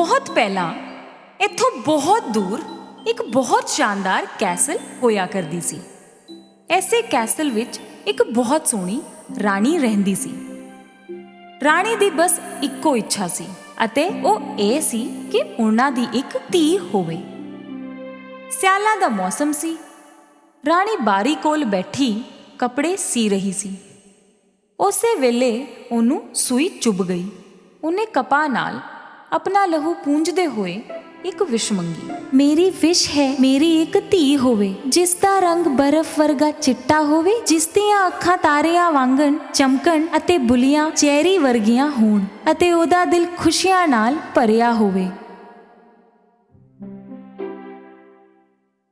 बहुत पहला इत्थों बहुत दूर एक बहुत शानदार कैसल होया करदी सी। ऐसे कैसल विच एक बहुत सोहनी राणी रहंदी सी। राणी दी बस इक्को इच्छा सी अते ਉਹ ਇਹ ਸੀ कि ਉਹਨਾਂ ਦੀ ਇੱਕ ਧੀ ਹੋਵੇ। ਸਿਆਲਾਂ ਦਾ ਮੌਸਮ ਸੀ। ਰਾਣੀ ਬਾਰੀ ਕੋਲ ਬੈਠੀ ਕੱਪੜੇ ਸੀ ਰਹੀ ਸੀ। ਉਸੇ ਵੇਲੇ ਉਹਨੂੰ ਸੂਈ ਚੁੱਭ ਗਈ। ਉਹਨੇ ਕਪਾਹ ਨਾਲ ਆਪਣਾ ਲਹੂ ਪੂੰਝਦੇ ਹੋਏ ਇੱਕ ਵਿਸ਼ ਮੰਗੀ। ਮੇਰੀ ਵਿਸ਼ ਹੈ ਮੇਰੀ ਇੱਕ ਧੀ ਹੋਵੇ, ਜਿਸ ਦਾ ਰੰਗ ਬਰਫ਼ ਵਰਗਾ ਚਿੱਟਾ ਹੋਵੇ, ਜਿਸ ਦੀਆਂ ਅੱਖਾਂ ਤਾਰਿਆਂ ਵਾਂਗਣ ਚਮਕਣ ਅਤੇ ਬੁੱਲੀਆਂ ਚੈਰੀ ਵਰਗੀਆਂ ਹੋਣ ਅਤੇ ਉਹਦਾ ਦਿਲ ਖੁਸ਼ੀਆਂ ਨਾਲ ਭਰਿਆ ਹੋਵੇ।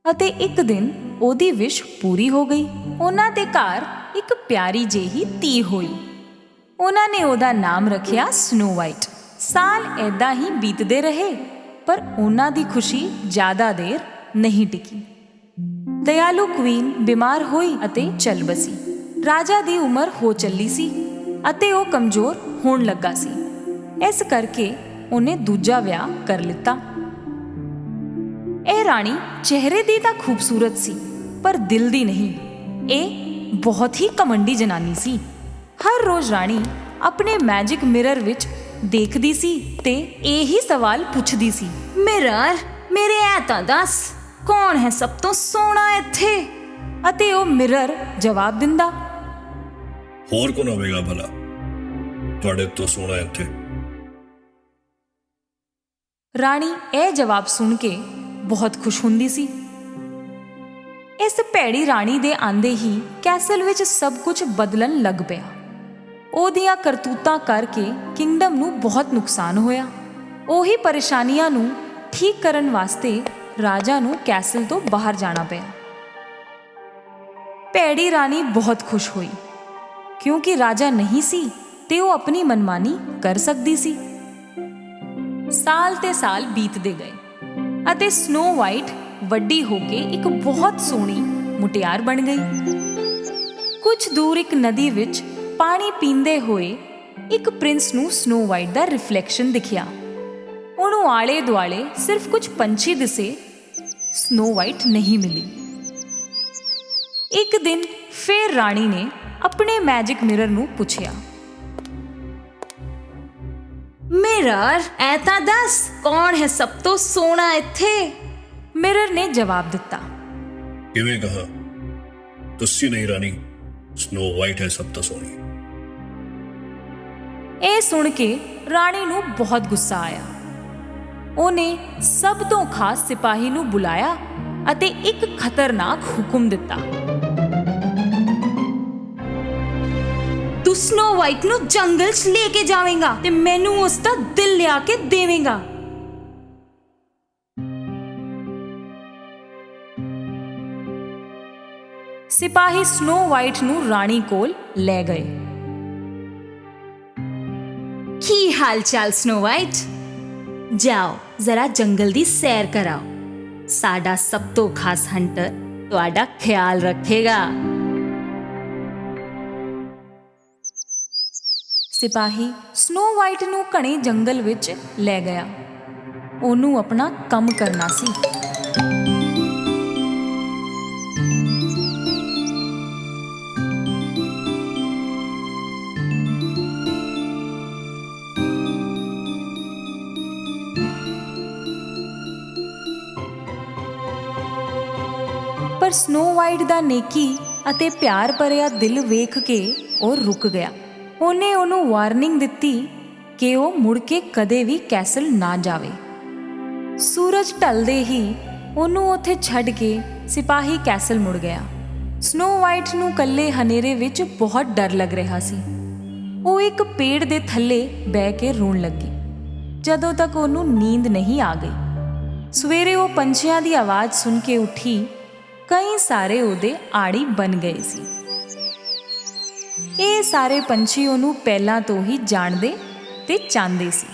ਅਤੇ ਇੱਕ ਦਿਨ ਉਹਦੀ ਵਿਸ਼ ਪੂਰੀ ਹੋ ਗਈ। ਉਹਨਾਂ ਦੇ ਘਰ ਇੱਕ ਪਿਆਰੀ ਜਿਹੀ ਧੀ ਹੋਈ। ਉਹਨਾਂ ਨੇ ਉਹਦਾ ਨਾਮ ਰੱਖਿਆ ਸਨੋ ਵਾਈਟ। ਸਾਲ ਏਦਾਂ ਹੀ ਬੀਤਦੇ ਰਹੇ, ਪਰ ਉਹਨਾਂ ਦੀ ਖੁਸ਼ੀ ਜ਼ਿਆਦਾ ਦੇਰ ਨਹੀਂ ਟਿਕੀ। ਦਇਆਲੂ ਕੁਈਨ ਬਿਮਾਰ ਹੋਈ ਅਤੇ ਚੱਲ ਬਸੀ। ਰਾਜਾ ਦੀ ਉਮਰ ਹੋ ਚੱਲੀ ਸੀ ਅਤੇ ਉਹ ਕਮਜ਼ੋਰ ਹੋਣ ਲੱਗਾ ਸੀ। ਇਸ ਕਰਕੇ ਉਹਨੇ ਦੂਜਾ ਵਿਆਹ ਕਰ ਲਿੱਤਾ। ਇਹ ਰਾਣੀ ਚਿਹਰੇ ਦੀ ਤਾਂ ਖੂਬਸੂਰਤ ਸੀ, ਪਰ ਦਿਲ ਦੀ ਨਹੀਂ। ਇਹ ਬਹੁਤ ਹੀ ਕਮੰਡੀ ਜਨਾਨੀ ਸੀ। ਹਰ ਰੋਜ਼ ਰਾਣੀ ਆਪਣੇ ਮੈਜਿਕ ਮਿਰਰ ਵਿੱਚ ਦੇਖਦੀ ਸੀ ਤੇ ਇਹੀ ਸਵਾਲ ਪੁੱਛਦੀ ਸੀ, ਮਿਰਰ ਮੇਰੇ ਐ ਤਾਂ ਦੱਸ, ਕੌਣ ਹੈ ਸਭ ਤੋਂ ਸੋਹਣਾ ਇੱਥੇ? ਅਤੇ ਉਹ ਮਿਰਰ ਜਵਾਬ ਦਿੰਦਾ, ਹੋਰ ਕੌਣ ਹੋਵੇਗਾ ਭਲਾ ਤੁਹਾਡੇ ਤੋਂ ਸੋਹਣਾ ਇੱਥੇ? ਰਾਣੀ ਇਹ ਜਵਾਬ ਸੁਣ ਕੇ ਬਹੁਤ ਖੁਸ਼ ਹੁੰਦੀ ਸੀ। ਇਸ ਭੈੜੀ ਰਾਣੀ ਦੇ ਆਂਦੇ ਹੀ ਕੈਸਲ ਵਿੱਚ ਸਭ ਕੁਝ ਬਦਲਣ ਲੱਗ ਪਿਆ। ਉਹਦੀਆਂ ਕਰਤੂਤਾਂ ਕਰਕੇ ਕਿੰਗਡਮ ਨੂੰ ਬਹੁਤ ਨੁਕਸਾਨ ਹੋਇਆ। ਉਹੀ ਪਰੇਸ਼ਾਨੀਆਂ ਨੂੰ ਠੀਕ ਕਰਨ ਵਾਸਤੇ ਰਾਜਾ ਨੂੰ ਕੈਸਲ ਤੋਂ ਬਾਹਰ ਜਾਣਾ ਪਿਆ। ਭੈੜੀ ਰਾਣੀ ਬਹੁਤ ਖੁਸ਼ ਹੋਈ, ਕਿਉਂਕਿ ਰਾਜਾ ਨਹੀਂ ਸੀ ਤੇ ਉਹ ਆਪਣੀ ਮਨਮਾਨੀ ਕਰ ਸਕਦੀ ਸੀ। ਸਾਲ ਤੇ ਸਾਲ ਬੀਤਦੇ ਗਏ ਅਤੇ ਸਨੋ ਵਾਈਟ ਵੱਡੀ ਹੋ ਕੇ ਇੱਕ ਬਹੁਤ ਸੋਹਣੀ ਮੁਟਿਆਰ ਬਣ ਗਈ। ਕੁਝ ਦੂਰ ਇੱਕ ਨਦੀ ਵਿੱਚ ਪਾਣੀ ਪੀਂਦੇ ਹੋਏ ਇੱਕ ਪ੍ਰਿੰਸ ਨੂੰ ਸਨੋ ਵਾਈਟ ਦਾ ਰਿਫਲੈਕਸ਼ਨ ਦਿਖਿਆ। ਉਹਨੂੰ ਆਲੇ ਦੁਆਲੇ ਸਿਰਫ ਕੁਝ ਪੰਛੀ ਦਿਸੇ, ਸਨੋ ਵਾਈਟ ਨਹੀਂ ਮਿਲੀ। ਇੱਕ ਦਿਨ ਫੇਰ ਰਾਣੀ ਨੇ ਆਪਣੇ ਮੈਜਿਕ ਮਿਰਰ ਨੂੰ ਪੁੱਛਿਆ, ਮਿਰਰ ਐ ਤਾਂ ਦੱਸ, ਕੌਣ ਹੈ ਸਭ ਤੋਂ ਸੋਹਣਾ ਇੱਥੇ? ਮਿਰਰ ਨੇ ਜਵਾਬ ਦਿੱਤਾ, ਕਿਵੇਂ ਕਹਾ, ਤੁਸੀਂ ਨਹੀਂ ਰਾਣੀ, ਸਨੋ ਵਾਈਟ ਹੈ ਸਭ ਤੋਂ ਸੋਹਣੀ। ਇਹ ਸੁਣ ਕੇ ਰਾਣੀ ਨੂੰ ਬਹੁਤ ਗੁੱਸਾ ਆਇਆ। ਉਹਨੇ ਸਭ ਤੋਂ ਖਾਸ ਸਿਪਾਹੀ ਨੂੰ ਬੁਲਾਇਆ ਅਤੇ ਇੱਕ ਖਤਰਨਾਕ ਹੁਕਮ ਦਿੱਤਾ, ਤੂੰ ਸਨੋ ਵਾਈਟ ਨੂੰ ਜੰਗਲ 'ਚ ਲੈ ਕੇ ਜਾਵੇਂਗਾ ਤੇ ਮੈਨੂੰ ਉਸ ਦਾ ਦਿਲ ਲਿਆ ਕੇ ਦੇਵੇਂਗਾ। ਸਿਪਾਹੀ ਸਨੋ ਵਾਈਟ ਨੂੰ ਰਾਣੀ ਕੋਲ ਲੈ ਗਏ। ਕੀ ਹਾਲ ਚਾਲ ਸਨੋ ਵਾਈਟ? ਜਾਓ ਜ਼ਰਾ ਜੰਗਲ ਦੀ ਸੈਰ ਕਰਾਓ। ਸਾਡਾ ਸਭ ਤੋਂ ਖਾਸ ਹੰਟਰ ਤੁਹਾਡਾ ਖਿਆਲ ਰੱਖੇਗਾ। ਸਿਪਾਹੀ ਸਨੋ ਵਾਈਟ ਨੂੰ ਘਣੇ ਜੰਗਲ ਵਿੱਚ ਲੈ ਗਿਆ। ਉਹਨੂੰ ਆਪਣਾ ਕੰਮ ਕਰਨਾ ਸੀ। ਪਰ ਸਨੋ ਵਾਈਟ ਦਾ ਨੇਕੀ ਅਤੇ ਪਿਆਰ ਭਰਿਆ ਦਿਲ ਵੇਖ ਕੇ ਉਹ ਰੁਕ ਗਿਆ। ਉਹਨੇ ਉਹਨੂੰ ਵਾਰਨਿੰਗ ਦਿੱਤੀ ਕਿ ਉਹ ਮੁੜ ਕੇ ਕਦੇ ਵੀ ਕੈਸਲ ਨਾ ਜਾਵੇ। ਸੂਰਜ ਢਲਦੇ ਹੀ ਉਹਨੂੰ ਉੱਥੇ ਛੱਡ ਕੇ ਸਿਪਾਹੀ ਕੈਸਲ ਮੁੜ ਗਿਆ। ਸਨੋ ਵਾਈਟ ਨੂੰ ਇਕੱਲੇ ਹਨੇਰੇ ਵਿੱਚ ਬਹੁਤ ਡਰ ਲੱਗ ਰਿਹਾ ਸੀ। ਉਹ ਇੱਕ ਪੇੜ ਦੇ ਥੱਲੇ ਬਹਿ ਕੇ ਰੋਣ ਲੱਗੀ, ਜਦੋਂ ਤੱਕ ਉਹਨੂੰ ਨੀਂਦ ਨਹੀਂ ਆ ਗਈ। ਸਵੇਰੇ ਉਹ ਪੰਛੀਆਂ ਦੀ ਆਵਾਜ਼ ਸੁਣ ਕੇ ਉੱਠੀ। ਕਈ ਸਾਰੇ ਉਹਦੇ ਆੜੀ ਬਣ ਗਏ ਸੀ। ਇਹ ਸਾਰੇ ਪੰਛੀ ਉਹਨੂੰ ਪਹਿਲਾਂ ਤੋਂ ਹੀ ਜਾਣਦੇ ਤੇ ਚਾਹੁੰਦੇ ਸੀ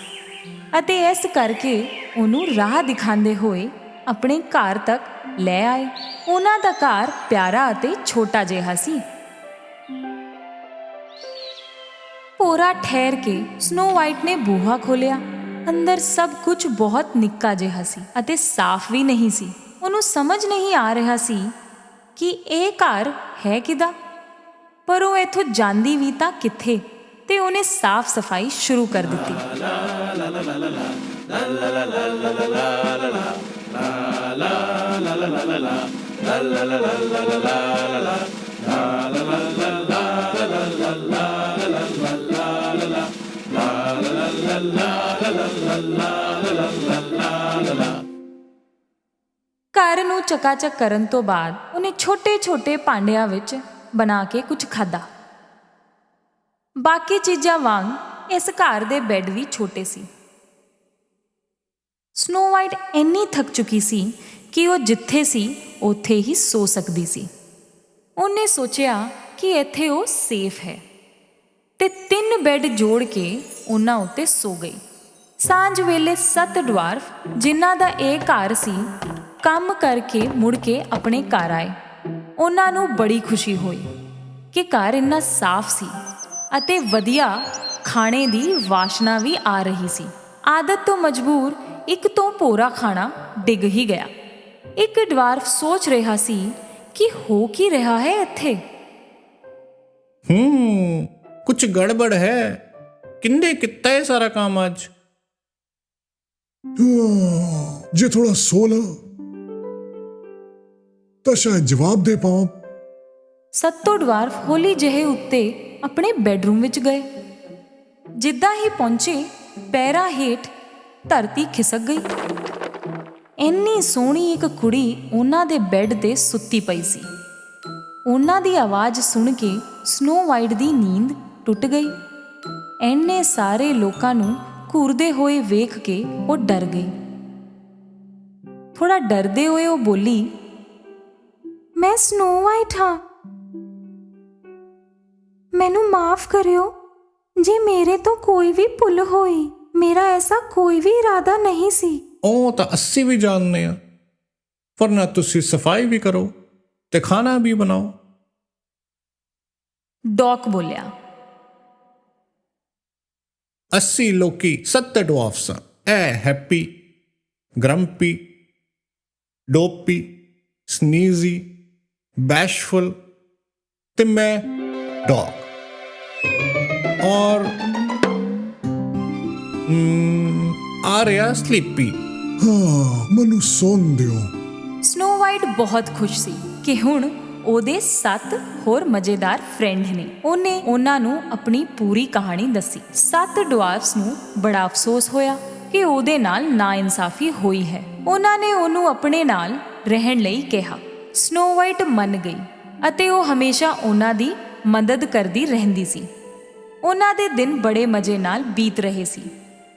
ਅਤੇ ਇਸ ਕਰਕੇ ਉਹਨੂੰ ਰਾਹ ਦਿਖਾਉਂਦੇ ਹੋਏ ਆਪਣੇ ਘਰ ਤੱਕ ਲੈ ਆਏ। ਉਹਨਾਂ ਦਾ ਘਰ ਪਿਆਰਾ ਅਤੇ ਛੋਟਾ ਜਿਹਾ ਸੀ। ਭੋਰਾ ਠਹਿਰ ਕੇ ਸਨੋ ਵਾਈਟ ਨੇ ਬੂਹਾ ਖੋਲ੍ਹਿਆ ਅੰਦਰ ਸਭ ਕੁਝ ਬਹੁਤ ਨਿੱਕਾ ਜਿਹਾ ਸੀ ਅਤੇ ਸਾਫ਼ ਵੀ ਨਹੀਂ ਸੀ। ਉਹਨੂੰ ਸਮਝ ਨਹੀਂ ਆ ਰਿਹਾ ਸੀ ਕਿ ਇਹ ਘਰ ਹੈ ਕਿਹਦਾ, ਪਰ ਉਹ ਇੱਥੋਂ ਜਾਂਦੀ ਵੀ ਤਾਂ ਕਿੱਥੇ, ਤੇ ਉਹਨੇ ਸਾਫ਼ ਸਫਾਈ ਸ਼ੁਰੂ ਕਰ ਦਿੱਤੀ। ਘਰ ਨੂੰ ਚਕਾਚਕ ਕਰਨ ਤੋਂ ਬਾਅਦ ਉਹਨੇ ਛੋਟੇ-ਛੋਟੇ ਭਾਂਡਿਆਂ ਵਿੱਚ ਬਣਾ ਕੇ ਕੁਝ ਖਾਧਾ। ਬਾਕੀ ਚੀਜ਼ਾਂ ਵਾਂਗ ਇਸ ਘਰ ਦੇ ਬੈੱਡ ਵੀ ਛੋਟੇ ਸੀ। ਸਨੋ ਵਾਈਟ ਇੰਨੀ ਥੱਕ ਚੁੱਕੀ ਸੀ ਕਿ ਉਹ ਜਿੱਥੇ ਸੀ ਉੱਥੇ ਹੀ ਸੋ ਸਕਦੀ ਸੀ। ਉਹਨੇ ਸੋਚਿਆ ਕਿ ਇੱਥੇ ਉਹ ਸੇਫ ਹੈ ਤੇ 3 ਬੈੱਡ ਜੋੜ ਕੇ ਉਹਨਾਂ ਉੱਤੇ ਸੋ ਗਈ। ਸਾਂਝ ਵੇਲੇ 7 ਡਵਾਰਫ ਜਿਨ੍ਹਾਂ ਦਾ ਇਹ ਘਰ ਸੀ ਕੰਮ ਕਰਕੇ ਮੁੜ ਕੇ ਆਪਣੇ ਘਰ ਆਏ। ਉਹਨਾਂ ਨੂੰ ਬੜੀ ਖੁਸ਼ੀ ਹੋਈ ਕਿ ਘਰ ਇੰਨਾ ਸਾਫ਼ ਸੀ ਅਤੇ ਵਧੀਆ ਖਾਣੇ ਦੀ ਵਾਸ਼ਨਾ ਵੀ ਆ ਰਹੀ ਸੀ। ਆਦਤ ਤੋਂ ਮਜਬੂਰ ਇੱਕ ਤੋਂ ਭੋਰਾ ਖਾਣਾ ਡਿੱਗ ਹੀ ਗਿਆ। ਇੱਕ ਡਵਾਰਫ ਸੋਚ ਰਿਹਾ ਸੀ ਕਿ ਹੋ ਕੀ ਰਿਹਾ ਹੈ ਇੱਥੇ। ਕੁਝ ਗੜਬੜ ਹੈ। ਕਿੰਨੇ ਕੀਤਾ ਇਹ ਸਾਰਾ ਕੰਮ ਅੱਜ? ਜੇ ਥੋੜਾ ਸੋ ਲਾ ਤਾਂ ਸ਼ਾਇਦ ਜਵਾਬ ਦੇ ਪਾਵਾਂ। ਸੱਤੋਂ ਡਵਾਰਫ ਹੌਲੀ ਜਿਹੇ ਉੱਤੇ ਆਪਣੇ ਬੈੱਡਰੂਮ ਵਿੱਚ ਗਏ। ਜਿੱਦਾਂ ਹੀ ਪਹੁੰਚੇ ਪੈਰਾਂ ਹੇਠ ਧਰਤੀ ਖਿਸਕ ਗਈ। ਇੰਨੀ ਸੋਹਣੀ ਇੱਕ ਕੁੜੀ ਉਹਨਾਂ ਦੇ ਬੈੱਡ ਤੇ ਸੁੱਤੀ ਪਈ ਸੀ। ਉਹਨਾਂ ਦੀ ਆਵਾਜ਼ ਸੁਣ ਕੇ ਸਨੋ ਵਾਈਟ ਦੀ ਨੀਂਦ ਟੁੱਟ ਗਈ। ਇੰਨੇ ਸਾਰੇ ਲੋਕਾਂ ਨੂੰ ਘੂਰਦੇ ਹੋਏ ਵੇਖ ਕੇ ਉਹ ਡਰ ਗਈ। ਥੋੜਾ ਡਰਦੇ ਹੋਏ ਉਹ ਬੋਲੀ, ਮੈਂ ਸਨੋ ਵਾਈਟ ਹਾਂ, ਮੈਨੂੰ ਮਾਫ ਕਰਿਓ ਜੇ ਮੇਰੇ ਤੋਂ ਕੋਈ ਵੀ ਭੁੱਲ ਹੋਈ। ਮੇਰਾ ਐਸਾ ਕੋਈ ਵੀ ਇਰਾਦਾ ਨਹੀਂ ਸੀ। ਉਹ ਤਾਂ ਅਸੀਂ ਵੀ ਜਾਣਦੇ ਆ, ਪਰ ਨਾ ਤੁਸੀਂ ਸਫਾਈ ਵੀ ਕਰੋ ਤੇ ਖਾਣਾ ਵੀ ਬਣਾਓ। ਡੌਕ ਬੋਲਿਆ, ਅਸੀਂ ਲੋਕੀ 7 ਡਵਾਰਫਸ ਆ। ਇਹ ਹੈਪੀ, ਗ੍ਰੰਪੀ, ਡੋਪੀ, ਸਨੀਜ਼ੀ, ਬੈਸ਼ਫੁਲ ਤੇ ਮੈਂ ਡੌਗ। ਔਰ ਆ ਰਿਹਾ ਸਲੀਪੀ। ਹਾਂ, ਮੈਨੂੰ ਸੌਣ ਦਿਓ। ਸਨੋ ਵਾਈਟ ਬਹੁਤ ਖੁਸ਼ ਸੀ ਕਿ ਹੁਣ ਉਹਦੇ 7 ਹੋਰ ਮਜ਼ੇਦਾਰ ਫਰੈਂਡ ਨੇ। ਉਹਨੇ ਉਹਨਾਂ ਨੂੰ ਆਪਣੀ ਪੂਰੀ ਕਹਾਣੀ ਦੱਸੀ। 7 ਡਵਾਰਫਸ ਨੂੰ ਬੜਾ ਅਫਸੋਸ ਹੋਇਆ ਕਿ ਉਹਦੇ ਨਾਲ ਨਾਇਨਸਾਫੀ ਹੋਈ ਹੈ। ਉਹਨਾਂ ਨੇ ਉਹਨੂੰ ਆਪਣੇ ਨਾਲ ਰਹਿਣ ਲਈ ਕਿਹਾ। ਸਨੋ ਵਾਈਟ ਮੰਨ ਗਈ ਅਤੇ ਉਹ ਹਮੇਸ਼ਾ ਉਹਨਾਂ ਦੀ ਮਦਦ ਕਰਦੀ ਰਹਿੰਦੀ ਸੀ। ਉਹਨਾਂ ਦੇ ਦਿਨ ਬੜੇ ਮਜ਼ੇ ਨਾਲ ਬੀਤ ਰਹੇ ਸੀ,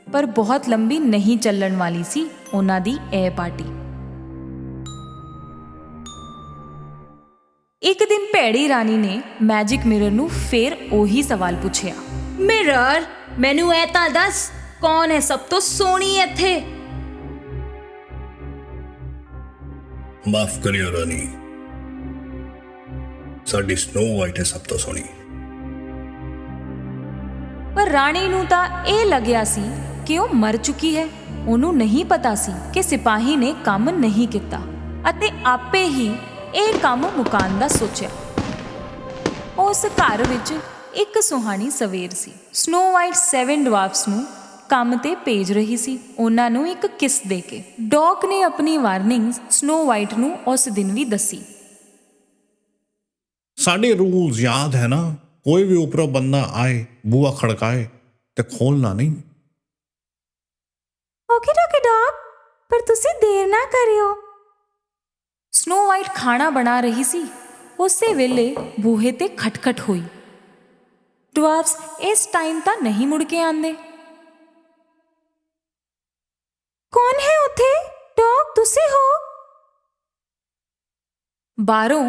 ਪਰ ਬਹੁਤ ਲੰਬੀ ਨਹੀਂ ਚੱਲਣ ਵਾਲੀ ਸੀ ਉਹਨਾਂ ਦੀ ਇਹ ਪਾਰਟੀ। ਇੱਕ ਦਿਨ ਭੈੜੀ ਰਾਣੀ ਨੇ ਮੈਜਿਕ ਮਿਰਰ ਨੂੰ ਫੇਰ ਉਹੀ ਸਵਾਲ ਪੁੱਛਿਆ, ਮਿਰਰ, ਮੈਨੂੰ ਇਹ ਤਾਂ ਦੱਸ, ਕੌਣ ਹੈ ਸਭ ਤੋਂ ਸੋਹਣੀ ਇੱਥੇ? ਮਾਫ ਕਰਿਓ ਰਾਣੀ, ਸਾਡੀ ਸਨੋ ਵਾਈਟ ਹੈ ਸਭ ਤੋਂ ਸੋਹਣੀ। ਪਰ ਰਾਣੀ ਨੂੰ ਤਾਂ ਇਹ ਲੱਗਿਆ ਸੀ ਕਿ ਉਹ ਮਰ ਚੁੱਕੀ ਹੈ। ਉਹਨੂੰ ਨਹੀਂ ਪਤਾ ਸੀ ਕਿ ਸਿਪਾਹੀ ਨੇ ਕੰਮ ਨਹੀਂ ਕੀਤਾ ਅਤੇ ਆਪੇ ਹੀ ਇਹ ਕੰਮ ਮੁਕਾਉਣ ਦਾ ਸੋਚਿਆ। ਉਸ ਘਰ ਵਿੱਚ ਇੱਕ ਸੁਹਾਣੀ ਸਵੇਰ ਸੀ। ਸਨੋ ਵਾਈਟ 7 ਡਵਾਰਫਸ ਨੂੰ ਕੰਮ ਤੇ ਭੇਜ ਰਹੀ ਸੀ, ਉਹਨਾਂ ਨੂੰ ਇੱਕ ਕਿਸ ਦੇ ਕੇ। ਡੌਕ ਨੇ ਆਪਣੀ ਵਾਰਨਿੰਗ ਸਨੋ ਵਾਈਟ ਨੂੰ ਉਸ ਦਿਨ ਵੀ ਦੱਸੀ। ਸਾਡੇ ਰੂਲਸ ਯਾਦ ਹੈ ਨਾ, ਕੋਈ ਵੀ ਉੱਪਰੋਂ ਬੰਦਾ ਆਏ, ਬੂਹਾ ਖੜਕਾਏ ਤੇ ਖੋਲਣਾ ਨਹੀਂ। ਓਕੇ ਡੌਕ, ਪਰ ਤੁਸੀਂ ਦੇਰ ਨਾ ਕਰਿਓ। ਸਨੋ ਵਾਈਟ ਖਾਣਾ ਬਣਾ ਰਹੀ ਸੀ। ਉਸੇ ਵੇਲੇ ਬੂਹੇ ਤੇ ਖਟਖਟ ਹੋਈ। ਡਵਾਰਫਸ ਇਸ ਟਾਈਮ ਤਾਂ ਨਹੀਂ ਮੁੜ ਕੇ ਆਉਂਦੇ। ਕੌਣ ਹੈ ਉੱਥੇ? ਡੌਕ, ਤੁਸੀਂ ਹੋ? ਬਾਹਰੋਂ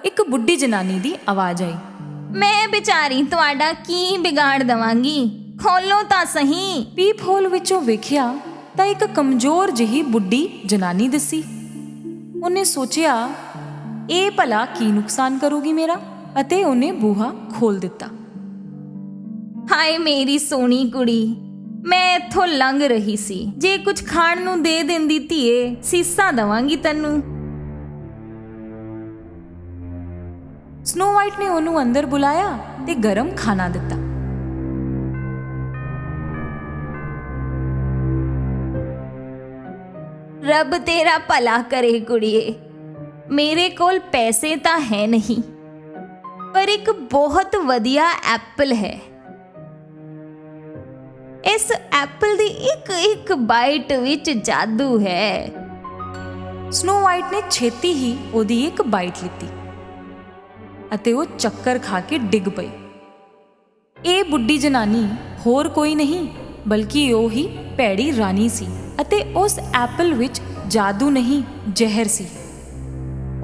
ਇੱਕ ਬੁੱਢੀ ਜਨਾਨੀ ਦੀ ਆਵਾਜ਼ ਆਈ। ਮੈਂ ਵਿਚਾਰੀ ਤੁਹਾਡਾ ਕੀ ਵਿਗਾੜ ਦਵਾਂਗੀ, ਖੋਲੋ ਤਾਂ ਸਹੀ। ਪੀਪ ਹੋਲ ਵਿੱਚੋਂ ਵੇਖਿਆ ਤਾਂ ਇੱਕ ਕਮਜ਼ੋਰ ਜਿਹੀ ਬੁੱਢੀ ਜਨਾਨੀ ਦਿਸੀ। ਉਹਨੇ ਸੋਚਿਆ, ਇਹ ਭਲਾ ਕੀ ਨੁਕਸਾਨ ਕਰੂਗੀ ਮੇਰਾ, ਅਤੇ ਉਹਨੇ ਬੂਹਾ ਖੋਲ ਦਿੱਤਾ। ਹਾਏ ਮੇਰੀ ਸੋਹਣੀ ਕੁੜੀ, ਮੈਂ ਇੱਥੋਂ ਲੰਘ ਰਹੀ ਸੀ, ਜੇ ਕੁਝ ਖਾਣ ਨੂੰ ਦੇ ਦਿੰਦੀ ਧੀਏ, ਸੀਸਾਂ ਦਵਾਂਗੀ ਤੈਨੂੰ। ਸਨੋ ਵਾਈਟ ਨੇ ਉਹਨੂੰ ਅੰਦਰ ਬੁਲਾਇਆ ਤੇ ਗਰਮ ਖਾਣਾ ਦਿੱਤਾ। ਰੱਬ ਤੇਰਾ ਭਲਾ ਕਰੇ ਕੁੜੀਏ। ਮੇਰੇ ਕੋਲ ਪੈਸੇ ਤਾਂ ਹੈ ਨਹੀਂ, ਪਰ ਇੱਕ ਬਹੁਤ ਵਧੀਆ ਐਪਲ ਹੈ। ਇਸ ਐਪਲ ਦੀ ਇੱਕ ਇੱਕ ਬਾਈਟ ਵਿੱਚ ਜਾਦੂ ਹੈ। ਸਨੋ ਵਾਈਟ ਨੇ ਛੇਤੀ ਹੀ ਉਹਦੀ ਇੱਕ ਬਾਈਟ ਲਿੱਤੀ ਅਤੇ ਉਹ ਚੱਕਰ ਖਾ ਕੇ ਡਿੱਗ ਪਈ। ਇਹ ਬੁੱਢੀ ਜਨਾਨੀ ਹੋਰ ਕੋਈ ਨਹੀਂ ਬਲਕਿ ਉਹ ਹੀ ਭੈੜੀ ਰਾਣੀ ਸੀ ਅਤੇ ਉਸ ਐਪਲ ਵਿੱਚ ਜਾਦੂ ਨਹੀਂ, ਜ਼ਹਿਰ ਸੀ।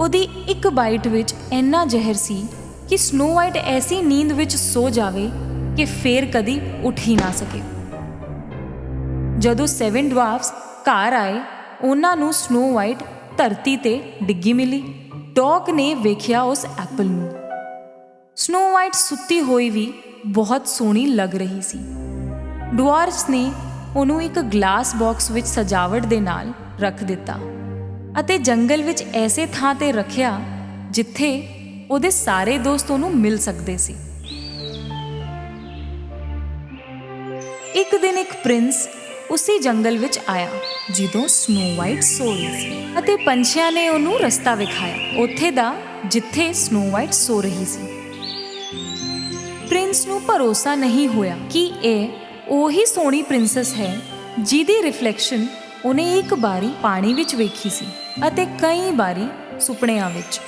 ਉਹਦੀ ਇੱਕ ਬਾਈਟ ਵਿੱਚ ਇੰਨਾ ਜ਼ਹਿਰ ਸੀ ਕਿ ਸਨੋ ਵਾਈਟ ਐਸੀ ਨੀਂਦ ਵਿੱਚ ਸੋ ਜਾਵੇ ਕਿ ਫੇਰ ਕਦੀ ਉੱਠ ਹੀ ਨਾ ਸਕੇ। ਜਦੋਂ 7 ਡਵਾਰਫਸ ਘਰ ਆਏ, ਉਹਨਾਂ ਨੂੰ ਸਨੋ ਵਾਈਟ ਧਰਤੀ ਤੇ ਡਿੱਗੀ ਮਿਲੀ। ਡੌਗ ਨੇ ਵੇਖਿਆ ਉਸ ਐਪਲ ਨੂੰ। ਸਨੋ ਵਾਈਟ ਸੁੱਤੀ ਹੋਈ ਵੀ ਬਹੁਤ ਸੋਹਣੀ ਲੱਗ ਰਹੀ ਸੀ। ਡਵਾਰਫਸ ਨੇ ਉਹਨੂੰ ਇੱਕ ਗਲਾਸ ਬਾਕਸ ਵਿੱਚ ਸਜਾਵਟ ਦੇ ਨਾਲ ਰੱਖ ਦਿੱਤਾ ਅਤੇ ਜੰਗਲ ਵਿੱਚ ਐਸੇ ਥਾਂ ਤੇ ਰੱਖਿਆ ਜਿੱਥੇ ਉਹਦੇ ਸਾਰੇ ਦੋਸਤ ਉਹਨੂੰ ਮਿਲ ਸਕਦੇ ਸੀ। ਇੱਕ ਦਿਨ ਇੱਕ ਪ੍ਰਿੰਸ ਉਸੇ ਜੰਗਲ ਵਿੱਚ ਆਇਆ ਜਦੋਂ ਸਨੋ ਵਾਈਟ ਸੋ ਰਹੀ ਸੀ ਅਤੇ ਪੰਛੀਆਂ ਨੇ ਉਹਨੂੰ ਰਸਤਾ ਵਿਖਾਇਆ ਉੱਥੇ ਦਾ ਜਿੱਥੇ ਸਨੋ ਵਾਈਟ ਸੋ ਰਹੀ ਸੀ। ਪ੍ਰਿੰਸ ਨੂੰ ਭਰੋਸਾ ਨਹੀਂ ਹੋਇਆ ਕਿ ਇਹ ਉਹੀ ਸੋਹਣੀ ਪ੍ਰਿੰਸੈਸ ਹੈ ਜਿਹਦੀ ਰਿਫਲੈਕਸ਼ਨ ਉਹਨੇ ਇੱਕ ਵਾਰੀ ਪਾਣੀ ਵਿੱਚ ਵੇਖੀ ਸੀ ਅਤੇ ਕਈ ਵਾਰੀ ਸੁਪਨਿਆਂ ਵਿੱਚ।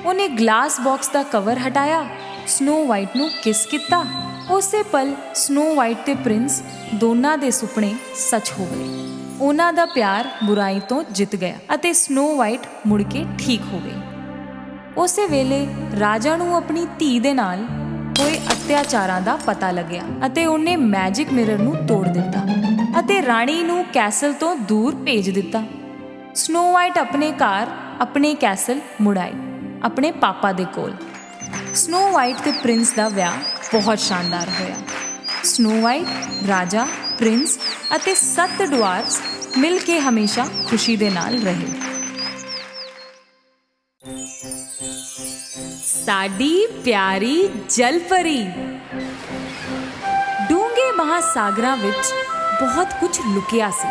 ਉਹਨੇ ਗਲਾਸ ਬਾਕਸ ਦਾ ਕਵਰ ਹਟਾਇਆ, ਸਨੋ ਵਾਈਟ ਨੂੰ ਕਿਸ ਕੀਤਾ। ਉਸੇ ਪਲ ਸਨੋ ਵਾਈਟ ਤੇ ਪ੍ਰਿੰਸ ਦੋਨਾਂ ਦੇ ਸੁਪਨੇ ਸੱਚ ਹੋ ਗਏ। ਉਹਨਾਂ ਦਾ ਪਿਆਰ ਬੁਰਾਈ ਤੋਂ ਜਿੱਤ ਗਿਆ ਅਤੇ ਸਨੋ ਵਾਈਟ ਮੁੜ ਕੇ ਠੀਕ ਹੋ ਗਈ। ਉਸੇ ਵੇਲੇ ਰਾਜਾ ਨੂੰ ਆਪਣੀ ਧੀ ਦੇ ਨਾਲ ਹੋਏ ਅਤਿਆਚਾਰਾਂ ਦਾ ਪਤਾ ਲੱਗਿਆ ਅਤੇ ਉਹਨੇ ਮੈਜਿਕ ਮਿਰਰ ਨੂੰ ਤੋੜ ਦਿੱਤਾ ਅਤੇ ਰਾਣੀ ਨੂੰ ਕੈਸਲ ਤੋਂ ਦੂਰ ਭੇਜ ਦਿੱਤਾ। ਸਨੋ ਵਾਈਟ ਆਪਣੇ ਘਰ ਆਪਣੇ ਕੈਸਲ ਮੁੜ ਆਈ, ਆਪਣੇ ਪਾਪਾ ਦੇ ਕੋਲ। ਸਨੋ ਵਾਈਟ ਤੇ ਪ੍ਰਿੰਸ ਦਾ ਵਿਆਹ ਬਹੁਤ ਸ਼ਾਨਦਾਰ ਹੋਇਆ। ਸਨੋ ਵਾਈਟ, ਰਾਜਾ, ਪ੍ਰਿੰਸ ਅਤੇ 7 ਡਵਾਰਫਸ ਮਿਲ ਕੇ ਹਮੇਸ਼ਾ ਖੁਸ਼ੀ ਦੇ ਨਾਲ ਰਹੇ। ਸਾਡੀ ਪਿਆਰੀ ਜਲਪਰੀ। ਡੂੰਘੇ ਮਹਾਸਾਗਰਾਂ ਵਿੱਚ ਬਹੁਤ ਕੁਝ ਲੁਕਿਆ ਸੀ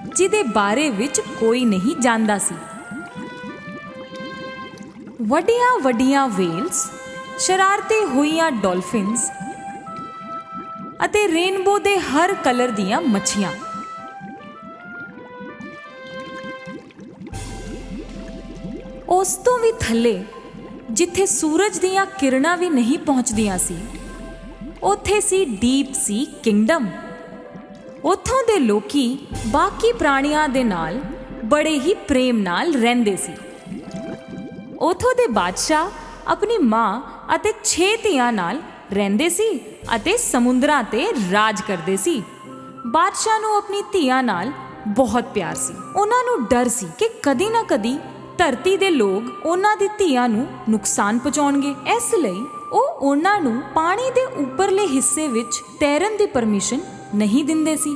ਜਿਹਦੇ ਬਾਰੇ ਵਿੱਚ ਕੋਈ ਨਹੀਂ ਜਾਣਦਾ ਸੀ। ਵੱਡੀਆਂ ਵੱਡੀਆਂ ਵੇਲਸ, ਸ਼ਰਾਰਤੀ ਹੋਈਆਂ ਡੌਲਫਿਨਸ ਅਤੇ ਰੇਨਬੋ ਦੇ ਹਰ ਕਲਰ ਦੀਆਂ ਮੱਛੀਆਂ। ਉਸ ਤੋਂ ਵੀ ਥੱਲੇ ਜਿੱਥੇ ਸੂਰਜ ਦੀਆਂ ਕਿਰਨਾਂ ਵੀ ਨਹੀਂ ਪਹੁੰਚਦੀਆਂ ਸੀ, ਉੱਥੇ ਸੀ ਡੀਪ ਸੀ ਕਿੰਗਡਮ। ਉੱਥੋਂ ਦੇ ਲੋਕੀ ਬਾਕੀ ਪ੍ਰਾਣੀਆਂ ਦੇ ਨਾਲ ਬੜੇ ਹੀ ਪ੍ਰੇਮ ਨਾਲ ਰਹਿੰਦੇ ਸੀ। ਉੱਥੋਂ ਦੇ ਬਾਦਸ਼ਾਹ ਆਪਣੀ ਮਾਂ ਅਤੇ 6 ਧੀਆਂ ਨਾਲ ਰਹਿੰਦੇ ਸੀ ਅਤੇ ਸਮੁੰਦਰਾਂ ਤੇ ਰਾਜ ਕਰਦੇ ਸੀ। ਬਾਦਸ਼ਾਹ ਨੂੰ ਆਪਣੀ ਧੀਆਂ ਨਾਲ ਬਹੁਤ ਪਿਆਰ ਸੀ। ਉਹਨਾਂ ਨੂੰ ਡਰ ਸੀ ਕਿ ਕਦੀ ਨਾ ਕਦੀ ਧਰਤੀ ਦੇ ਲੋਕ ਉਹਨਾਂ ਦੀ ਧੀਆਂ ਨੂੰ ਨੁਕਸਾਨ ਪਹੁੰਚਾਉਣਗੇ। ਇਸ ਲਈ ਉਹ ਉਹਨਾਂ ਨੂੰ ਪਾਣੀ ਦੇ ਉੱਪਰਲੇ ਹਿੱਸੇ ਵਿੱਚ ਤੈਰਨ ਦੀ ਪਰਮਿਸ਼ਨ ਨਹੀਂ ਦਿੰਦੇ ਸੀ।